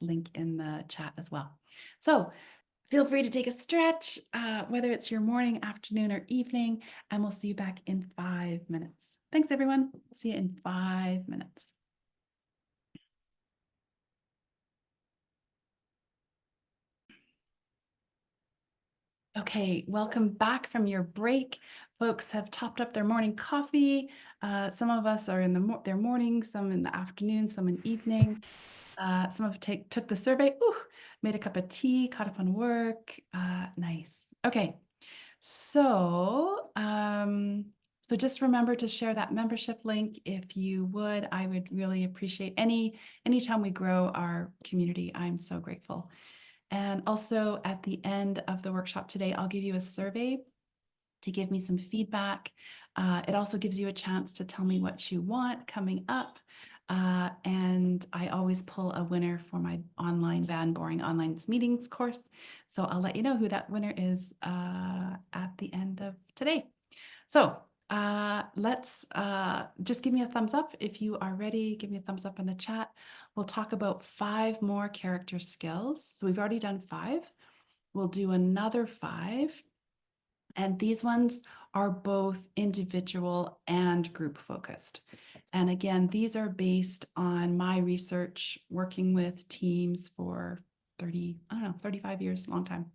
A: link in the chat as well. So feel free to take a stretch, whether it's your morning, afternoon, or evening, and we'll see you back in 5 minutes. Thanks, everyone. See you in 5 minutes. Okay, welcome back from your break. Folks have topped up their morning coffee. Some of us are in their morning, some in the afternoon, some in evening. Some have took the survey, made a cup of tea, caught up on work. Nice. Okay, so just remember to share that membership link if you would. I would really appreciate anytime we grow our community. I'm so grateful. And also at the end of the workshop today, I'll give you a survey to give me some feedback. It also gives you a chance to tell me what you want coming up. And I always pull a winner for my online Van Boring Online Meetings course. So I'll let you know who that winner is at the end of today. So let's just give me a thumbs up if you are ready. Give me a thumbs up in the chat. We'll talk about 5 more character skills. So we've already done 5. We'll do another 5. And these ones are both individual and group focused. And again, these are based on my research working with teams for 35 years, long time.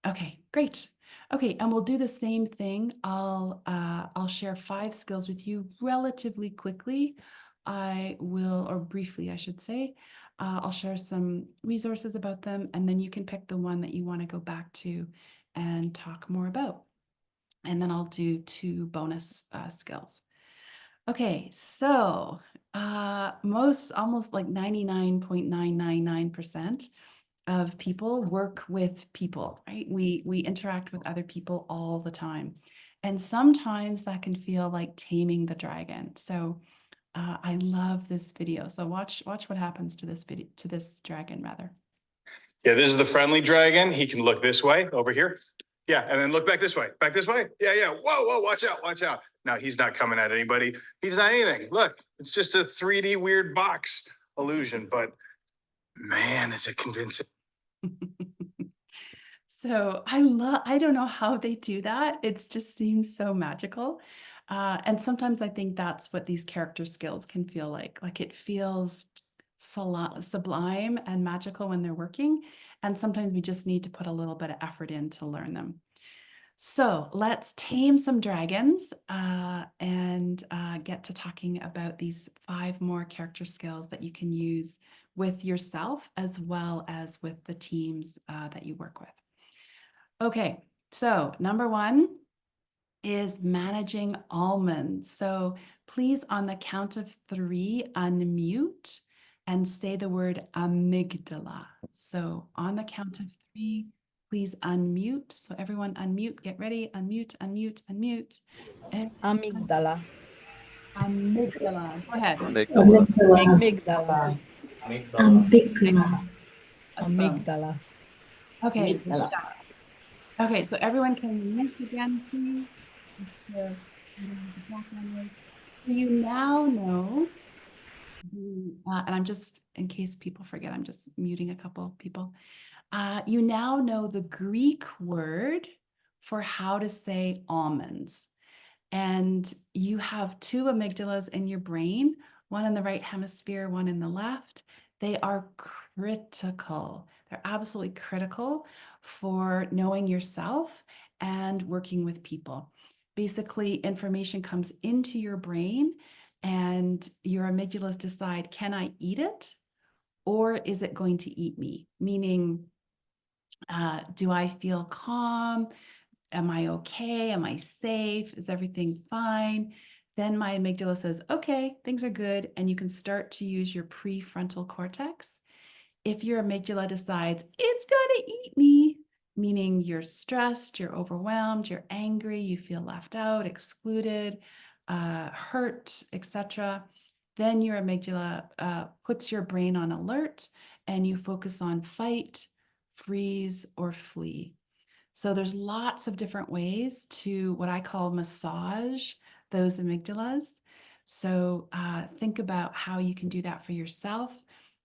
A: Okay, great. Okay, and we'll do the same thing. I'll share 5 skills with you relatively quickly. I will, or briefly, I should say. I'll share some resources about them, and then you can pick the one that you want to go back to and talk more about. And then I'll do 2 bonus skills. Okay, so almost like 99.999% of people work with people, right? We interact with other people all the time. And sometimes that can feel like taming the dragon. So I love this video. So watch what happens to this video, to this dragon rather.
E: Yeah, this is the friendly dragon. He can look this way over here. Yeah, and then look back this way. Back this way. Yeah, yeah. Whoa, watch out, watch out. Now he's not coming at anybody. He's not anything. Look, it's just a 3D weird box illusion, but man, is it convincing.
A: So I don't know how they do that. It just seems so magical. And sometimes I think that's what these character skills can feel like. Like it feels sublime and magical when they're working. And sometimes we just need to put a little bit of effort in to learn them. So let's tame some dragons and get to talking about these 5 more character skills that you can use with yourself as well as with the teams that you work with. Okay, so number 1 is managing almonds. So please, on the count of 3, unmute and say the word amygdala. So on the count of 3, please unmute. So everyone unmute, get ready, unmute, unmute, unmute. And
G: Amygdala.
A: amygdala, go ahead.
C: Amygdala.
G: Amygdala.
A: Amygdala. Awesome.
G: Amygdala.
A: Okay, good
B: Amygdala.
A: job. Okay, so everyone can mute again, please. Just to the background noise. So you now know, and I'm just, in case people forget, I'm just muting a couple people. You now know the Greek word for how to say almonds. And you have 2 amygdalas in your brain, one in the right hemisphere, one in the left. They are critical. They're absolutely critical for knowing yourself and working with people. Basically, information comes into your brain and your amygdalas decide, can I eat it or is it going to eat me? Meaning, do I feel calm? Am I okay? Am I safe? Is everything fine? Then my amygdala says, okay, things are good. And you can start to use your prefrontal cortex. If your amygdala decides it's going to eat me, meaning you're stressed, you're overwhelmed, you're angry, you feel left out, excluded, hurt, etc., then your amygdala puts your brain on alert and you focus on fight, freeze, or flee. So there's lots of different ways to what I call massage those amygdalas. So think about how you can do that for yourself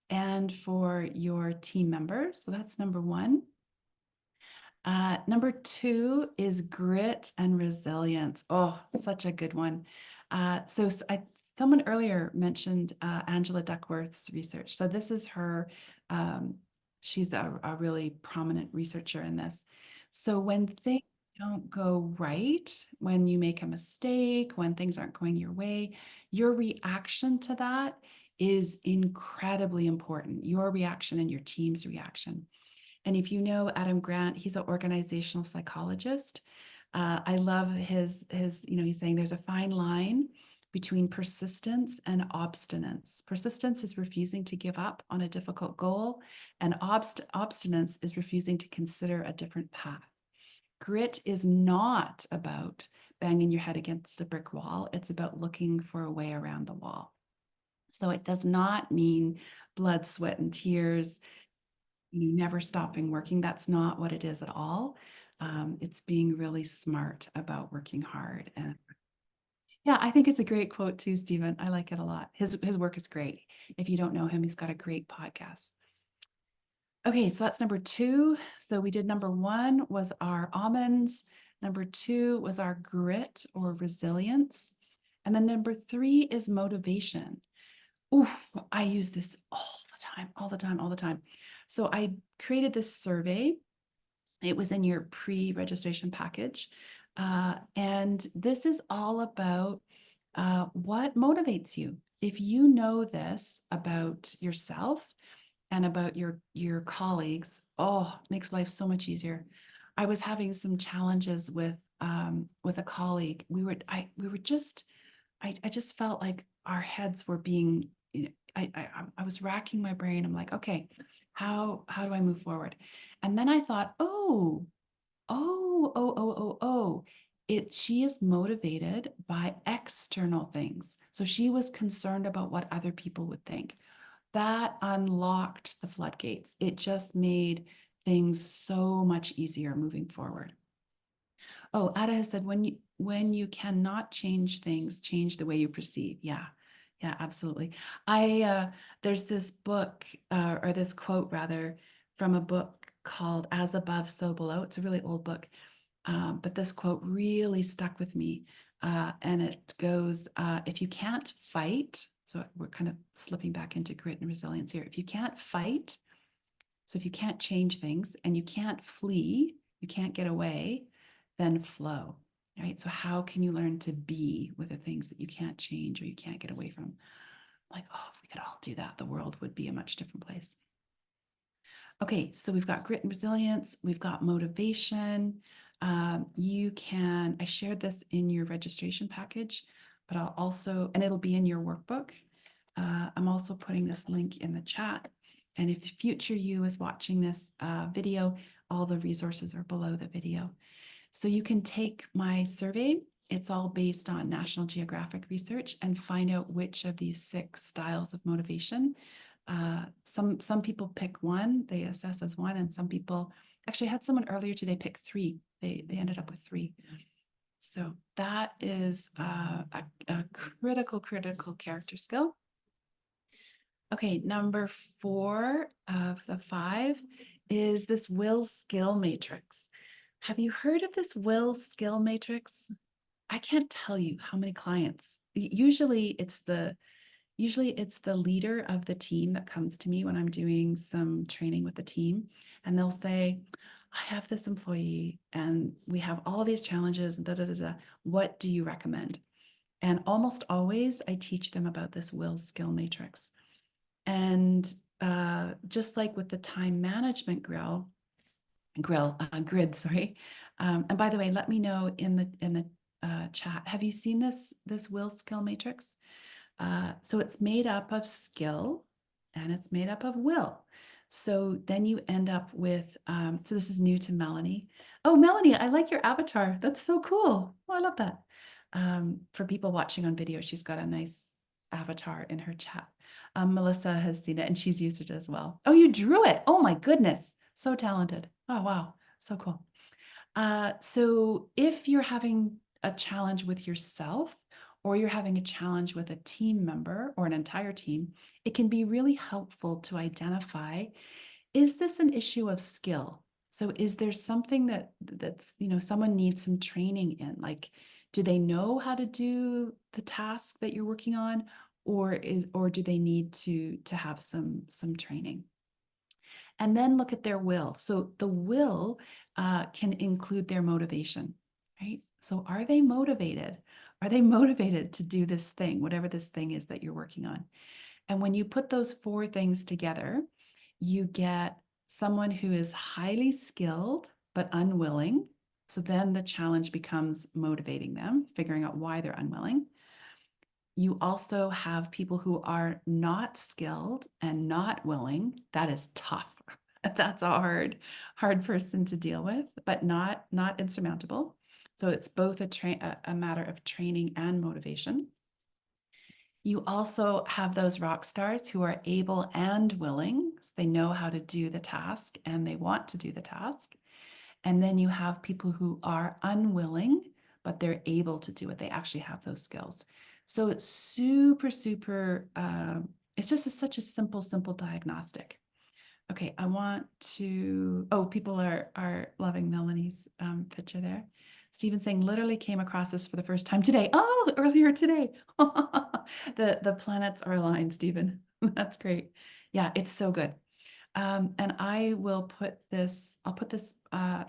A: and for your team members. So that's number 1. Number 2 is grit and resilience. Oh, such a good one. Someone earlier mentioned Angela Duckworth's research. So this is her, she's a really prominent researcher in this. So when things don't go right, when you make a mistake, when things aren't going your way, your reaction to that is incredibly important. Your reaction and your team's reaction. And if you know Adam Grant, he's an organizational psychologist. I love his, he's saying there's a fine line between persistence and obstinance. Persistence is refusing to give up on a difficult goal, and obstinance is refusing to consider a different path. Grit is not about banging your head against a brick wall. It's about looking for a way around the wall. So it does not mean blood, sweat, and tears, never stopping working. That's not what it is at all. It's being really smart about working hard. And yeah, I think it's a great quote too, Stephen. I like it a lot. His work is great. If you don't know him, he's got a great podcast. Okay, so that's number 2. So we did number 1 was our almonds. Number 2 was our grit or resilience. And then number 3 is motivation. Oof, I use this all the time, all the time, all the time. So I created this survey. It was in your pre-registration package. And this is all about what motivates you. If you know this about yourself and about your colleagues, oh, it makes life so much easier. I was having some challenges with a colleague. I just felt like our heads were being, I was racking my brain. I'm like, okay, how do I move forward? And then I thought, she is motivated by external things. So she was concerned about what other people would think. That unlocked the floodgates. It just made things so much easier moving forward. Oh, Ada has said, when you cannot change things, change the way you perceive. Yeah, absolutely. There's this book or this quote rather from a book called As Above, So Below. It's a really old book, but this quote really stuck with me. And it goes, if you can't fight, so we're kind of slipping back into grit and resilience here. If you can't fight, so if you can't change things and you can't flee, you can't get away, then flow, right? So how can you learn to be with the things that you can't change or you can't get away from? Like, oh, if we could all do that, the world would be a much different place. Okay, so we've got grit and resilience, we've got motivation. I shared this in your registration package, but I'll also, and it'll be in your workbook. I'm also putting this link in the chat. And if future you is watching this video, all the resources are below the video. So you can take my survey. It's all based on National Geographic research and find out which of these 6 styles of motivation. Some people pick one, they assess as one, and some people, actually I had someone earlier today pick 3. They ended up with 3. So that is a critical character skill. Okay, number 4 of the 5 is this will skill matrix. Have you heard of this will skill matrix? I can't tell you how many clients. Usually it's the leader of the team that comes to me when I'm doing some training with the team, and they'll say, I have this employee and we have all these challenges and what do you recommend? And almost always I teach them about this will skill matrix. And just like with the time management grid, sorry. And by the way, let me know in the chat, have you seen this will skill matrix? So it's made up of skill and it's made up of will. So then you end up with, so this is new to Melanie. Oh, Melanie, I like your avatar. That's so cool. Oh, I love that. For people watching on video, she's got a nice avatar in her chat. Melissa has seen it and she's used it as well. Oh, you drew it. Oh my goodness. So talented. Oh, wow. So cool. So if you're having a challenge with yourself or you're having a challenge with a team member or an entire team, it can be really helpful to identify, is this an issue of skill? So is there something that's, someone needs some training in? Like, do they know how to do the task that you're working on, or do they need to have some training? And then look at their will. So the will can include their motivation, right? So are they motivated? Are they motivated to do this thing, whatever this thing is that you're working on? And when you put those 4 things together, you get someone who is highly skilled but unwilling. So then the challenge becomes motivating them, figuring out why they're unwilling. You also have people who are not skilled and not willing. That is tough. That's a hard person to deal with, but not insurmountable. So it's both a matter of training and motivation. You also have those rock stars who are able and willing. So they know how to do the task and they want to do the task. And then you have people who are unwilling, but they're able to do it. They actually have those skills. So it's super, super, it's just such a simple diagnostic. Okay, I want to, oh, people are loving Melanie's picture there. Stephen's saying, literally came across this for the first time today. Oh, earlier today. The planets are aligned, Stephen. That's great. Yeah, it's so good. And I will put this, I'll put this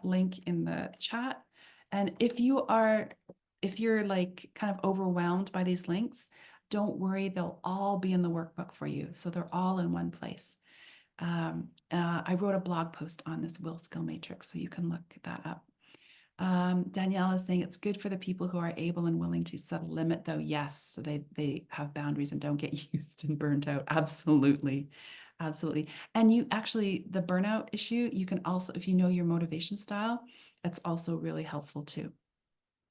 A: link in the chat. And if you're like kind of overwhelmed by these links, don't worry, they'll all be in the workbook for you. So they're all in one place. I wrote a blog post on this will skill matrix, so you can look that up. Danielle is saying it's good for the people who are able and willing to set a limit, though. Yes, so they have boundaries and don't get used and burnt out. Absolutely. Absolutely. And you actually, the burnout issue, you can also, if you know your motivation style, that's also really helpful too.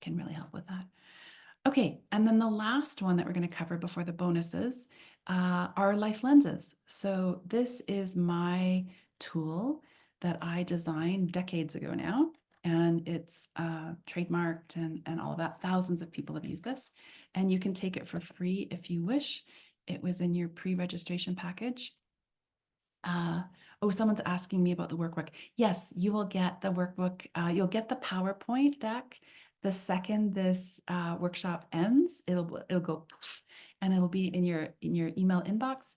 A: Can really help with that. Okay, and then the last one that we're going to cover before the bonuses are life lenses. So this is my tool that I designed decades ago now, and it's trademarked and all of that. Thousands of people have used this, and you can take it for free if you wish. It was in your pre-registration package. Oh, someone's asking me about the workbook. Yes, you will get the workbook. You'll get the PowerPoint deck the second this workshop ends. It'll go poof, and it'll be in your email inbox.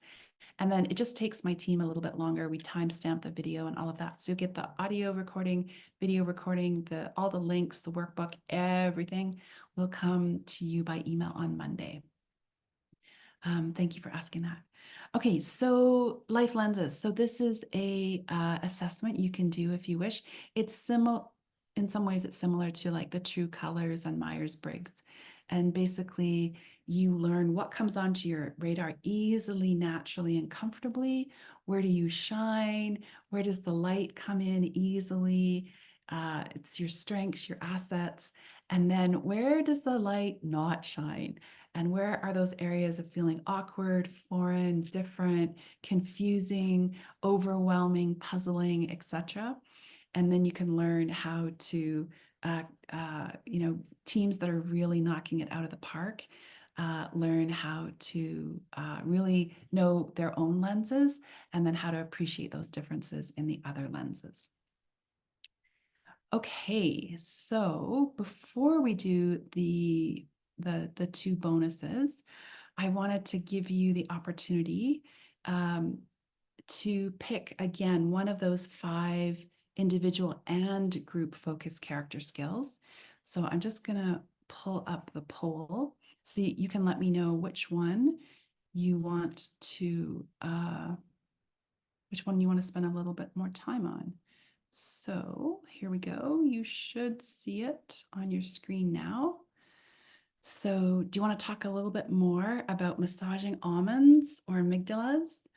A: And then it just takes my team a little bit longer. We timestamp the video and all of that. So you'll get the audio recording, video recording, all the links, the workbook, everything will come to you by email on Monday. Thank you for asking that. Okay, so life lenses. So this is a assessment you can do if you wish. It's similar, in some ways it's similar to like the True Colors and Myers-Briggs. And basically you learn what comes onto your radar easily, naturally, and comfortably. Where do you shine? Where does the light come in easily? It's your strengths, your assets. And then where does the light not shine? And where are those areas of feeling awkward, foreign, different, confusing, overwhelming, puzzling, etc. And then you can learn how to, teams that are really knocking it out of the park, learn how to really know their own lenses and then how to appreciate those differences in the other lenses. Okay, so before we do the two bonuses, I wanted to give you the opportunity to pick again one of those 5 individual and group focused character skills. So I'm just gonna pull up the poll so you can let me know which one you want to spend a little bit more time on. So here we go. You should see it on your screen now. So do you want to talk a little bit more about massaging almonds or amygdalas?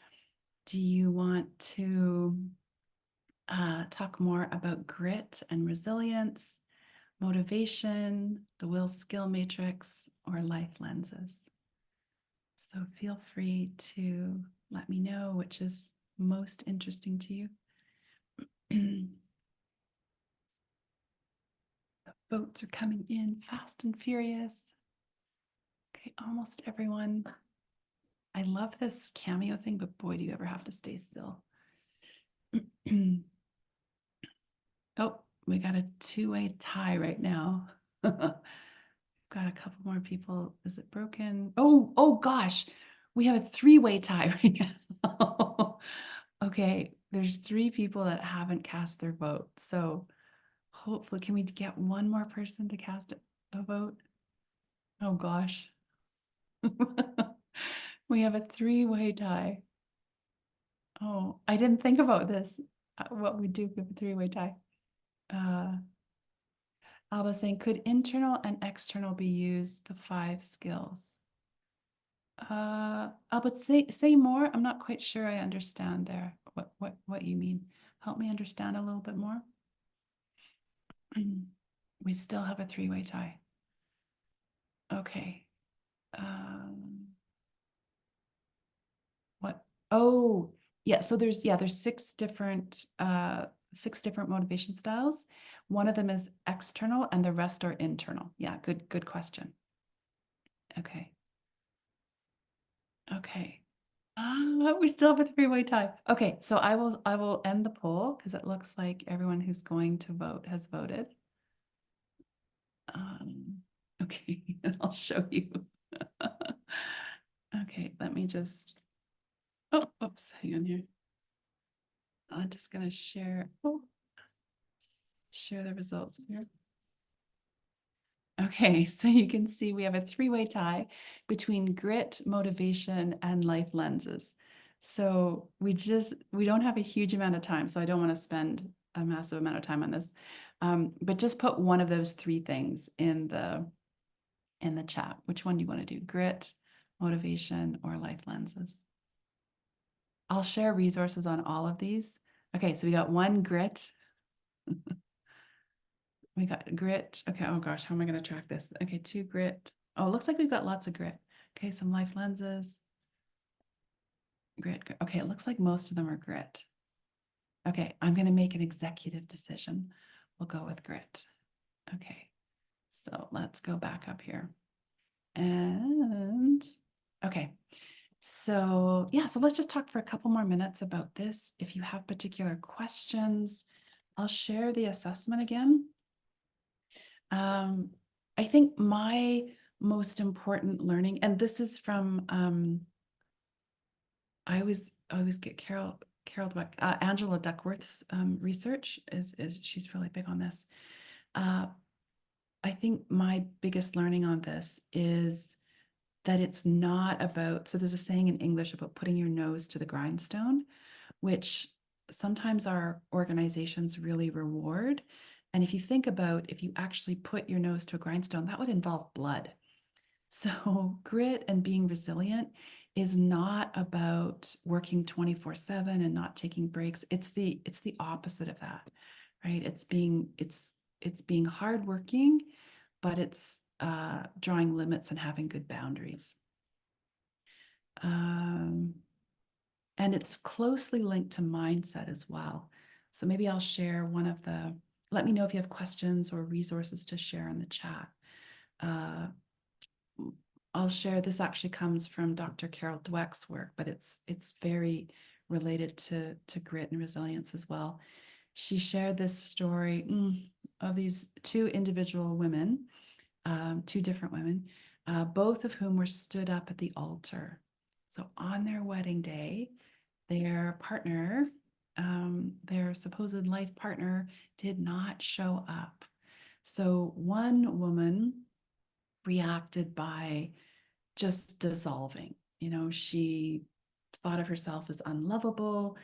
A: Do you want to talk more about grit and resilience, motivation, the will skill matrix, or life lenses? So feel free to let me know which is most interesting to you. The votes are coming in fast and furious. Okay, almost everyone. I love this cameo thing, but boy, do you ever have to stay still. Oh, we got a 2-way tie right now. Got a couple more people. Is it broken? Oh gosh, we have a 3-way tie right now. Okay, there's 3 people that haven't cast their vote. So hopefully, can we get one more person to cast a vote? Oh gosh. We have a 3-way tie. Oh, I didn't think about this. What we do with a 3-way tie. Alba saying, could internal and external be used, the 5 skills? Alba, say more. I'm not quite sure I understand there. What you mean? Help me understand a little bit more. We still have a 3-way tie. Okay. Oh, yeah. So there's six different motivation styles. One of them is external and the rest are internal. Yeah, good question. Okay. Okay. We still have a three-way tie. Okay, so I will end the poll because it looks like everyone who's going to vote has voted. Okay, I'll show you. Okay, let me just. Oh, oops, hang on here. I'm just gonna share the results here. Okay, so you can see we have a three-way tie between grit, motivation, and life lenses. So we don't have a huge amount of time, so I don't want to spend a massive amount of time on this. But just put one of those three things in the chat. Which one do you want to do? Grit, motivation, or life lenses? I'll share resources on all of these. Okay, so we got one grit. We got grit. Okay, oh gosh, how am I going to track this? Okay, two grit. Oh, it looks like we've got lots of grit. Okay, some life lenses. Grit. Okay, it looks like most of them are grit. Okay, I'm going to make an executive decision. We'll go with grit. Okay, so let's go back up here. And okay, so yeah, so let's just talk for a couple more minutes about this. If you have particular questions, I'll share the assessment again. I think my most important learning, and this is from I always get Carol Dweck, Angela Duckworth's research is she's really big on this. I think my biggest learning on this is that it's not about, so there's a saying in English about putting your nose to the grindstone, which sometimes our organizations really reward. And if you think about, if you actually put your nose to a grindstone, that would involve blood. So grit and being resilient is not about working 24/7 and not taking breaks. It's the opposite of that, right? It's being hardworking, but it's drawing limits and having good boundaries. And it's closely linked to mindset as well. So maybe I'll share one of the, let me know if you have questions or resources to share in the chat. I'll share, this actually comes from Dr. Carol Dweck's work, but it's very related to grit and resilience as well. She shared this story of these two individual women, two different women, both of whom were stood up at the altar. So on their wedding day, their partner, their supposed life partner, did not show up. So one woman reacted by just dissolving. You know, she thought of herself as unlovable.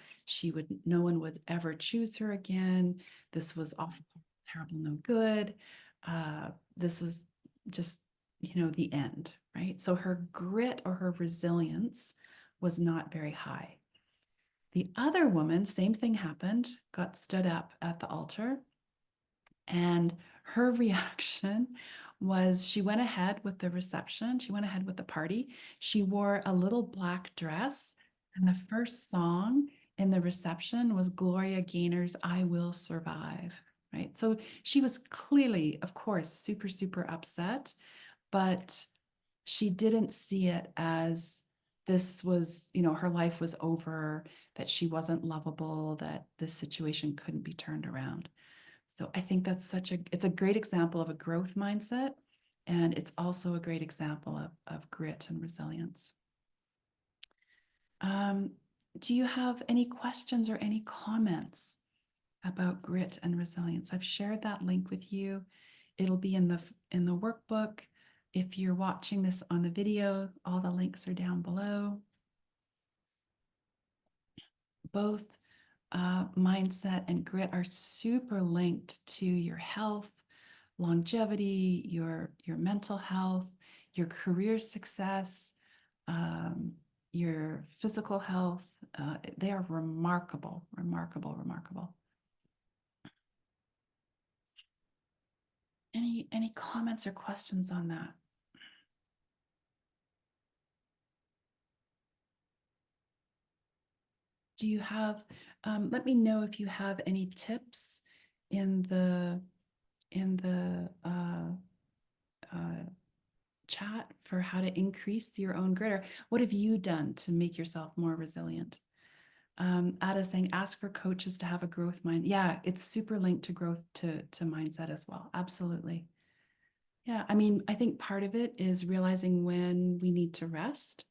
A: No one would ever choose her again. This was awful, terrible, no good. This was just, the end, right? So her grit or her resilience was not very high. The other woman, same thing happened, got stood up at the altar, and her reaction was she went ahead with the reception. She went ahead with the party. She wore a little black dress, and the first song in the reception was Gloria Gaynor's I Will Survive, right? So she was clearly, of course, super, super upset, but she didn't see it as this was, her life was over, that she wasn't lovable, that this situation couldn't be turned around. So I think that's it's a great example of a growth mindset, and it's also a great example of grit and resilience. Do you have any questions or any comments about grit and resilience? I've shared that link with you. It'll be in the workbook. If you're watching this on the video, all the links are down below. Both mindset and grit are super linked to your health, longevity, your mental health, your career success, your physical health. They are remarkable, remarkable, remarkable. Any comments or questions on that? do you have, let me know if you have any tips in the chat for how to increase your own grit, or what have you done to make yourself more resilient? Ada saying, ask for coaches to have a growth mind. Yeah, it's super linked to growth to mindset as well. Absolutely. Yeah, I mean, I think part of it is realizing when we need to rest,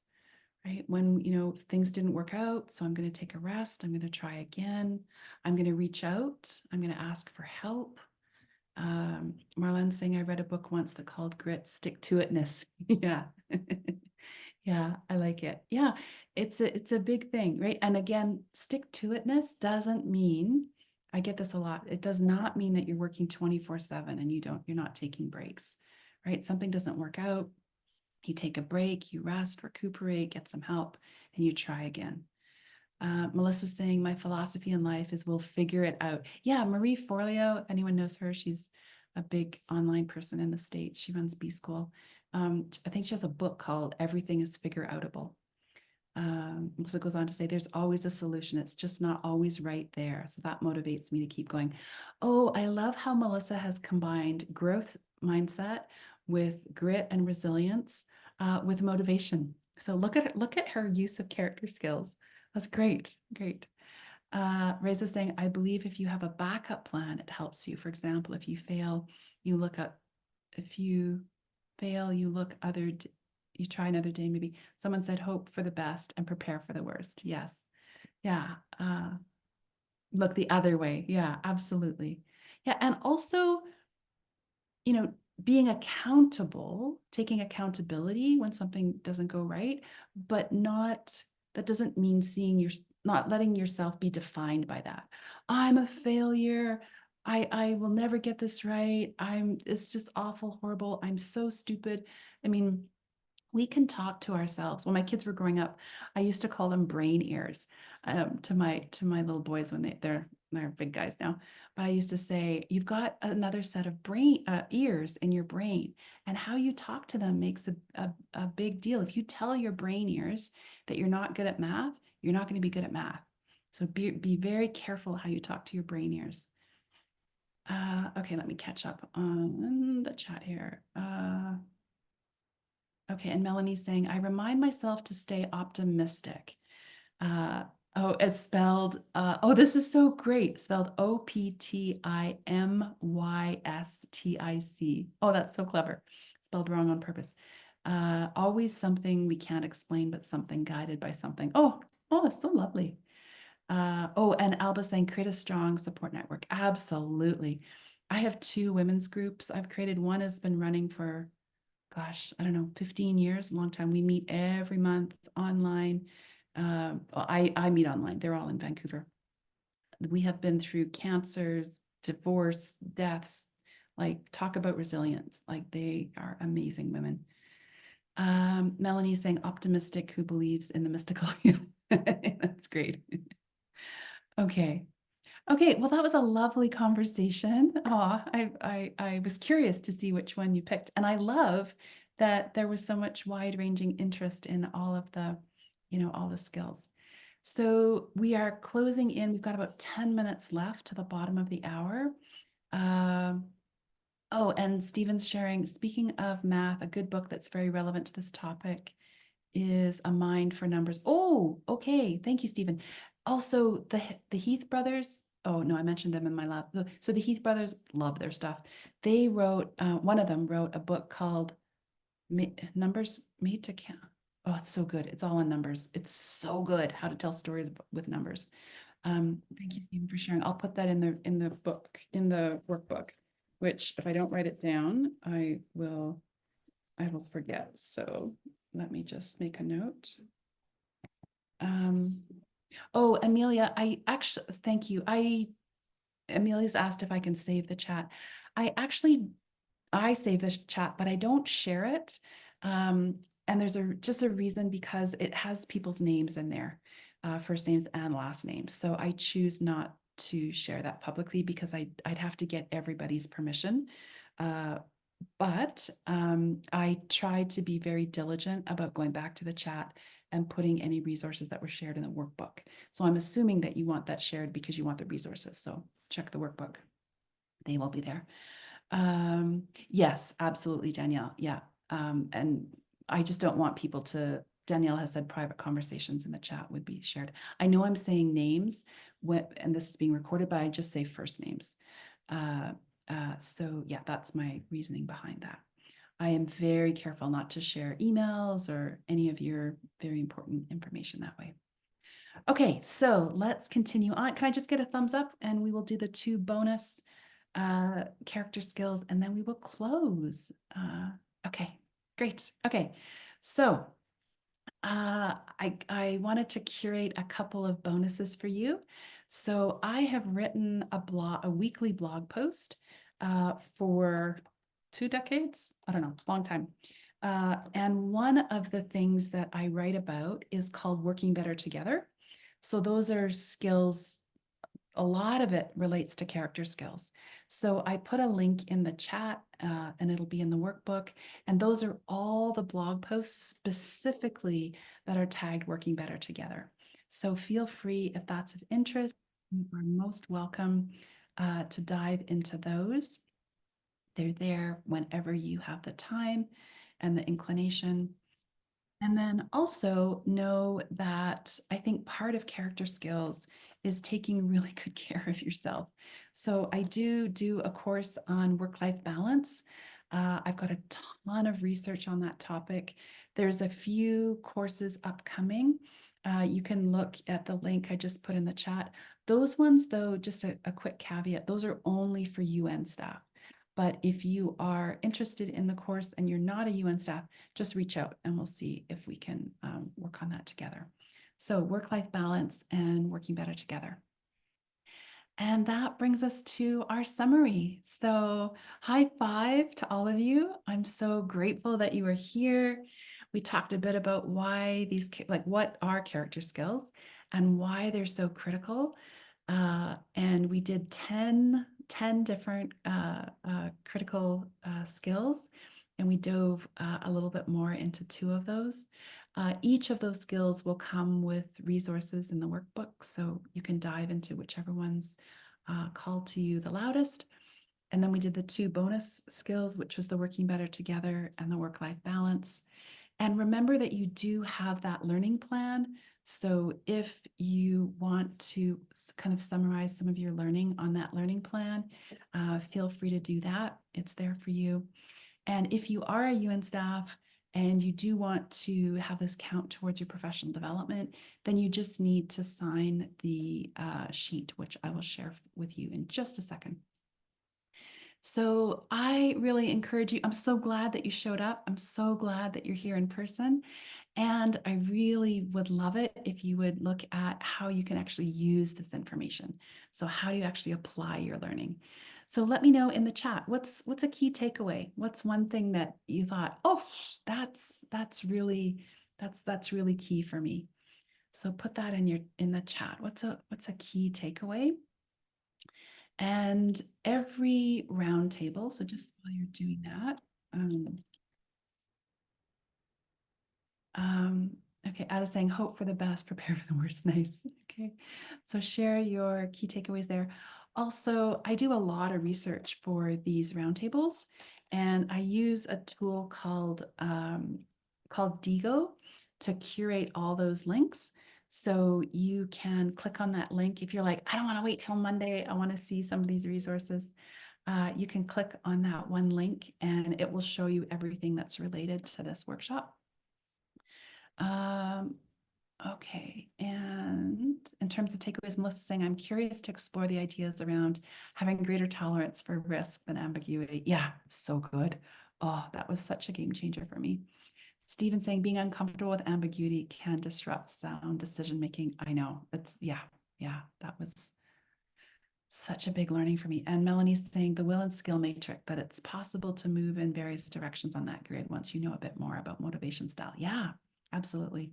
A: right? When, you know, things didn't work out, so I'm going to take a rest. I'm going to try again. I'm going to reach out. I'm going to ask for help. Marlene's saying, I read a book once that called Grit, Stick to Itness. Yeah. Yeah, I like it. Yeah, it's a big thing, right? And again, stick to itness doesn't mean, I get this a lot. It does not mean that you're working 24/7 and you're not taking breaks, right? Something doesn't work out. You take a break, you rest, recuperate, get some help, and you try again. Melissa's saying, my philosophy in life is we'll figure it out. Yeah, Marie Forleo, if anyone knows her, she's a big online person in the States. She runs B School. I think she has a book called Everything is Figure Outable. Melissa goes on to say, there's always a solution. It's just not always right there. So that motivates me to keep going. Oh, I love how Melissa has combined growth mindset with grit and resilience with motivation. So look at her use of character skills. That's great. Great. Reza's saying, I believe if you have a backup plan, it helps you. For example, if you fail, you look at, if you fail, you look you try another day, maybe. Someone said, hope for the best and prepare for the worst. Yes. Yeah. Look the other way. Yeah, absolutely. Yeah. And also, you know, being accountable, taking accountability when something doesn't go right, but that doesn't mean not letting yourself be defined by that. I'm a failure. I will never get this right. It's just awful, horrible. I'm so stupid. I mean, we can talk to ourselves. When my kids were growing up, I used to call them brain ears to my little boys when they're big guys now. But I used to say, you've got another set of ears in your brain, and how you talk to them makes a big deal. If you tell your brain ears that you're not good at math, you're not going to be good at math. So be very careful how you talk to your brain ears. Okay, let me catch up on the chat here. Okay, and Melanie's saying, I remind myself to stay optimistic. Oh, it's spelled, oh, this is so great. Spelled OPTIMYSTIC. Oh, that's so clever. Spelled wrong on purpose. Always something we can't explain, but something guided by something. Oh, that's so lovely. Oh, and Alba saying, create a strong support network. Absolutely. I have 2 women's groups I've created. One has been running for, gosh, I don't know, 15 years, a long time. We meet every month online. I meet online. They're all in Vancouver. We have been through cancers, divorce, deaths, like talk about resilience. Like they are amazing women. Melanie saying optimistic who believes in the mystical. That's great. Okay. Okay, well, that was a lovely conversation. I was curious to see which one you picked. And I love that there was so much wide-ranging interest in all of the, all the skills. So we are closing in. We've got about 10 minutes left to the bottom of the hour. Oh, and Stephen's sharing, speaking of math, a good book that's very relevant to this topic is A Mind for Numbers. Oh, okay. Thank you, Stephen. Also, the Heath brothers. Oh, no, I mentioned them in my last. So the Heath brothers love their stuff. They wrote, one of them wrote a book called Numbers Made to Count. Oh, it's so good. It's all in numbers. It's so good how to tell stories with numbers. Thank you, Stephen, for sharing. I'll put that in the book, in the workbook, which if I don't write it down, I will forget. So let me just make a note. Oh, Amelia, I actually, thank you. Amelia's asked if I can save the chat. I save this chat, but I don't share it. And there's just a reason, because it has people's names in there, first names and last names. So I choose not to share that publicly because I'd have to get everybody's permission. But I try to be very diligent about going back to the chat and putting any resources that were shared in the workbook. So I'm assuming that you want that shared because you want the resources. So check the workbook. They will be there. Yes, absolutely, Danielle. Yeah. And I just don't want people to, Danielle has said private conversations in the chat would be shared. I know I'm saying names and this is being recorded, but I just say first names. So yeah, that's my reasoning behind that. I am very careful not to share emails or any of your very important information that way. Okay, so let's continue on. Can I just get a thumbs up and we will do the 2 bonus character skills and then we will close. Okay, great. Okay, so I wanted to curate a couple of bonuses for you. So I have written a weekly blog post for 2 decades. I don't know, long time. And one of the things that I write about is called Working Better Together. So those are skills. A lot of it relates to character skills. So I put a link in the chat and it'll be in the workbook. And those are all the blog posts specifically that are tagged Working Better Together. So feel free, if that's of interest, you are most welcome to dive into those. They're there whenever you have the time and the inclination. And then also know that I think part of character skills is taking really good care of yourself. So I do a course on work-life balance. I've got a ton of research on that topic. There's a few courses upcoming. You can look at the link I just put in the chat. Those ones, though, just a quick caveat, those are only for UN staff. But if you are interested in the course and you're not a UN staff, just reach out and we'll see if we can work on that together. So work-life balance and working better together. And that brings us to our summary. So high five to all of you. I'm so grateful that you are here. We talked a bit about why these, like what are character skills and why they're so critical. And we did 10 different critical skills, and we dove a little bit more into 2 of those. Each of those skills will come with resources in the workbook, so you can dive into whichever ones call to you the loudest. And then we did the 2 bonus skills, which was the working better together and the work-life balance. And remember that you do have that learning plan. So if you want to kind of summarize some of your learning on that learning plan, feel free to do that. It's there for you. And if you are a UN staff and you do want to have this count towards your professional development, then you just need to sign the sheet, which I will share with you in just a second. So I really encourage you. I'm so glad that you showed up. I'm so glad that you're here in person. And I really would love it if you would look at how you can actually use this information. So how do you actually apply your learning? So let me know in the chat, what's a key takeaway? What's one thing that you thought, oh, that's really key for me. So put that in the chat. What's a key takeaway? And every roundtable, so just while you're doing that, okay, Ada saying hope for the best, prepare for the worst. Nice. Okay, so share your key takeaways there. Also, I do a lot of research for these roundtables, and I use a tool called Digo to curate all those links. So you can click on that link if you're like, I don't want to wait till Monday. I want to see some of these resources. You can click on that one link and it will show you everything that's related to this workshop. Okay, and in terms of takeaways, Melissa's saying, I'm curious to explore the ideas around having greater tolerance for risk than ambiguity. Yeah, so good. Oh, that was such a game changer for me. Stephen saying, being uncomfortable with ambiguity can disrupt sound decision-making. I know, yeah, that was such a big learning for me. And Melanie's saying the will and skill matrix, that it's possible to move in various directions on that grid once you know a bit more about motivation style. Yeah, absolutely.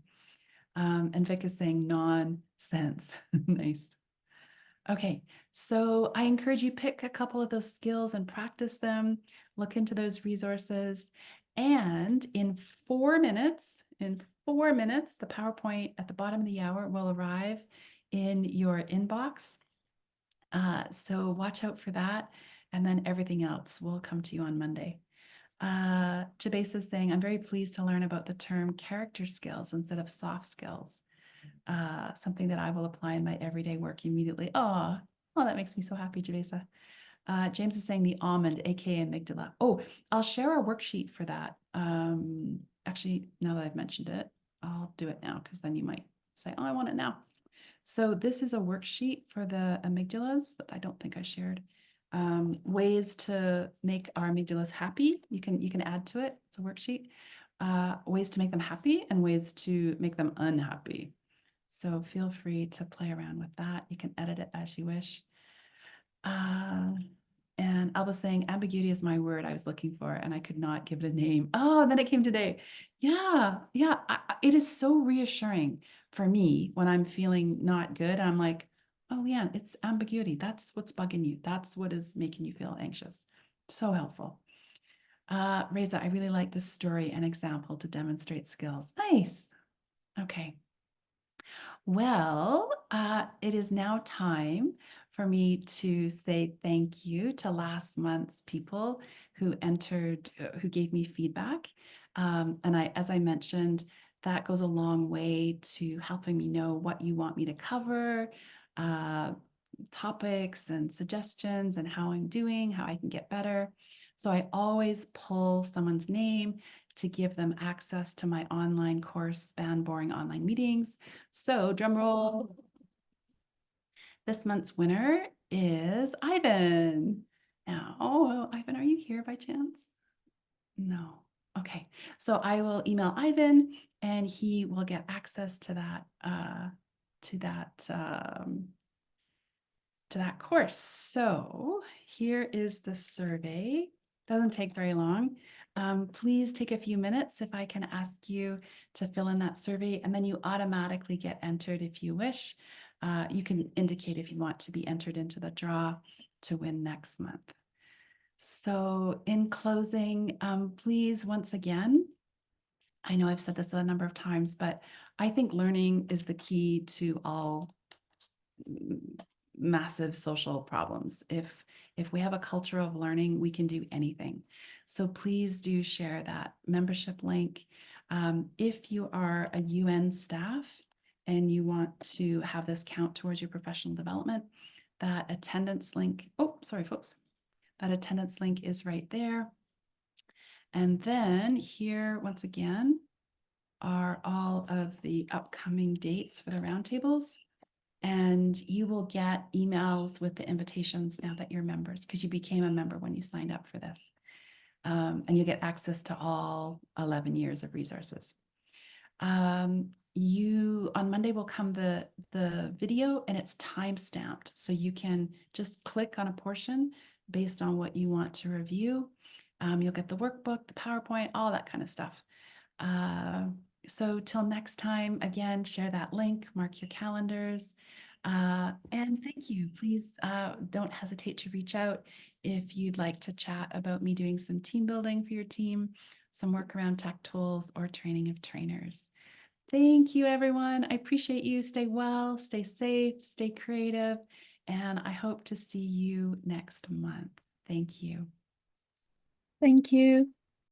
A: And Vic is saying nonsense. Nice. Okay, so I encourage you pick a couple of those skills and practice them, look into those resources. And in 4 minutes, the PowerPoint at the bottom of the hour will arrive in your inbox. So watch out for that. And then everything else will come to you on Monday. Jabez is saying, I'm very pleased to learn about the term character skills instead of soft skills. Something that I will apply in my everyday work immediately. Oh, that makes me so happy, Jabez. James is saying the almond, aka amygdala. Oh, I'll share a worksheet for that. Actually, now that I've mentioned it, I'll do it now because then you might say, oh, I want it now. So this is a worksheet for the amygdalas that I don't think I shared. Ways to make our amygdalas happy. You can add to it. It's a worksheet. Ways to make them happy and ways to make them unhappy. So feel free to play around with that. You can edit it as you wish. And I was saying ambiguity is my word I was looking for, and I could not give it a name. Oh, and then it came today. Yeah. It is so reassuring for me when I'm feeling not good. And I'm like, oh yeah, it's ambiguity. That's what's bugging you. That's what is making you feel anxious. So helpful. Reza, I really like this story and example to demonstrate skills. Nice. Okay. Well, it is now time for me to say thank you to last month's people who entered, who gave me feedback. And as I mentioned, that goes a long way to helping me know what you want me to cover, topics and suggestions and how I'm doing, how I can get better. So I always pull someone's name to give them access to my online course, Span Boring Online Meetings. So drum roll. This month's winner is Ivan. Now, oh, Ivan, are you here by chance? No. Okay. So I will email Ivan and he will get access to that course. So here is the survey. Doesn't take very long. Please take a few minutes if I can ask you to fill in that survey, and then you automatically get entered if you wish. You can indicate if you want to be entered into the draw to win next month. So in closing, please, once again, I know I've said this a number of times, but I think learning is the key to all massive social problems. If we have a culture of learning, we can do anything. So please do share that membership link. If you are a UN staff and you want to have this count towards your professional development, that attendance link, oh, sorry, folks. That attendance link is right there. And then here, once again, are all of the upcoming dates for the roundtables. And you will get emails with the invitations now that you're members, because you became a member when you signed up for this. And you get access to all 11 years of resources. On Monday will come the video, and it's time stamped. So you can just click on a portion based on what you want to review. You'll get the workbook, the PowerPoint, all that kind of stuff. So till next time, again, share that link, mark your calendars, and thank you. Please don't hesitate to reach out if you'd like to chat about me doing some team building for your team, some work around tech tools, or training of trainers. Thank you, everyone. I appreciate you. Stay well, stay safe, stay creative, and I hope to see you next month. Thank you.
G: Thank you.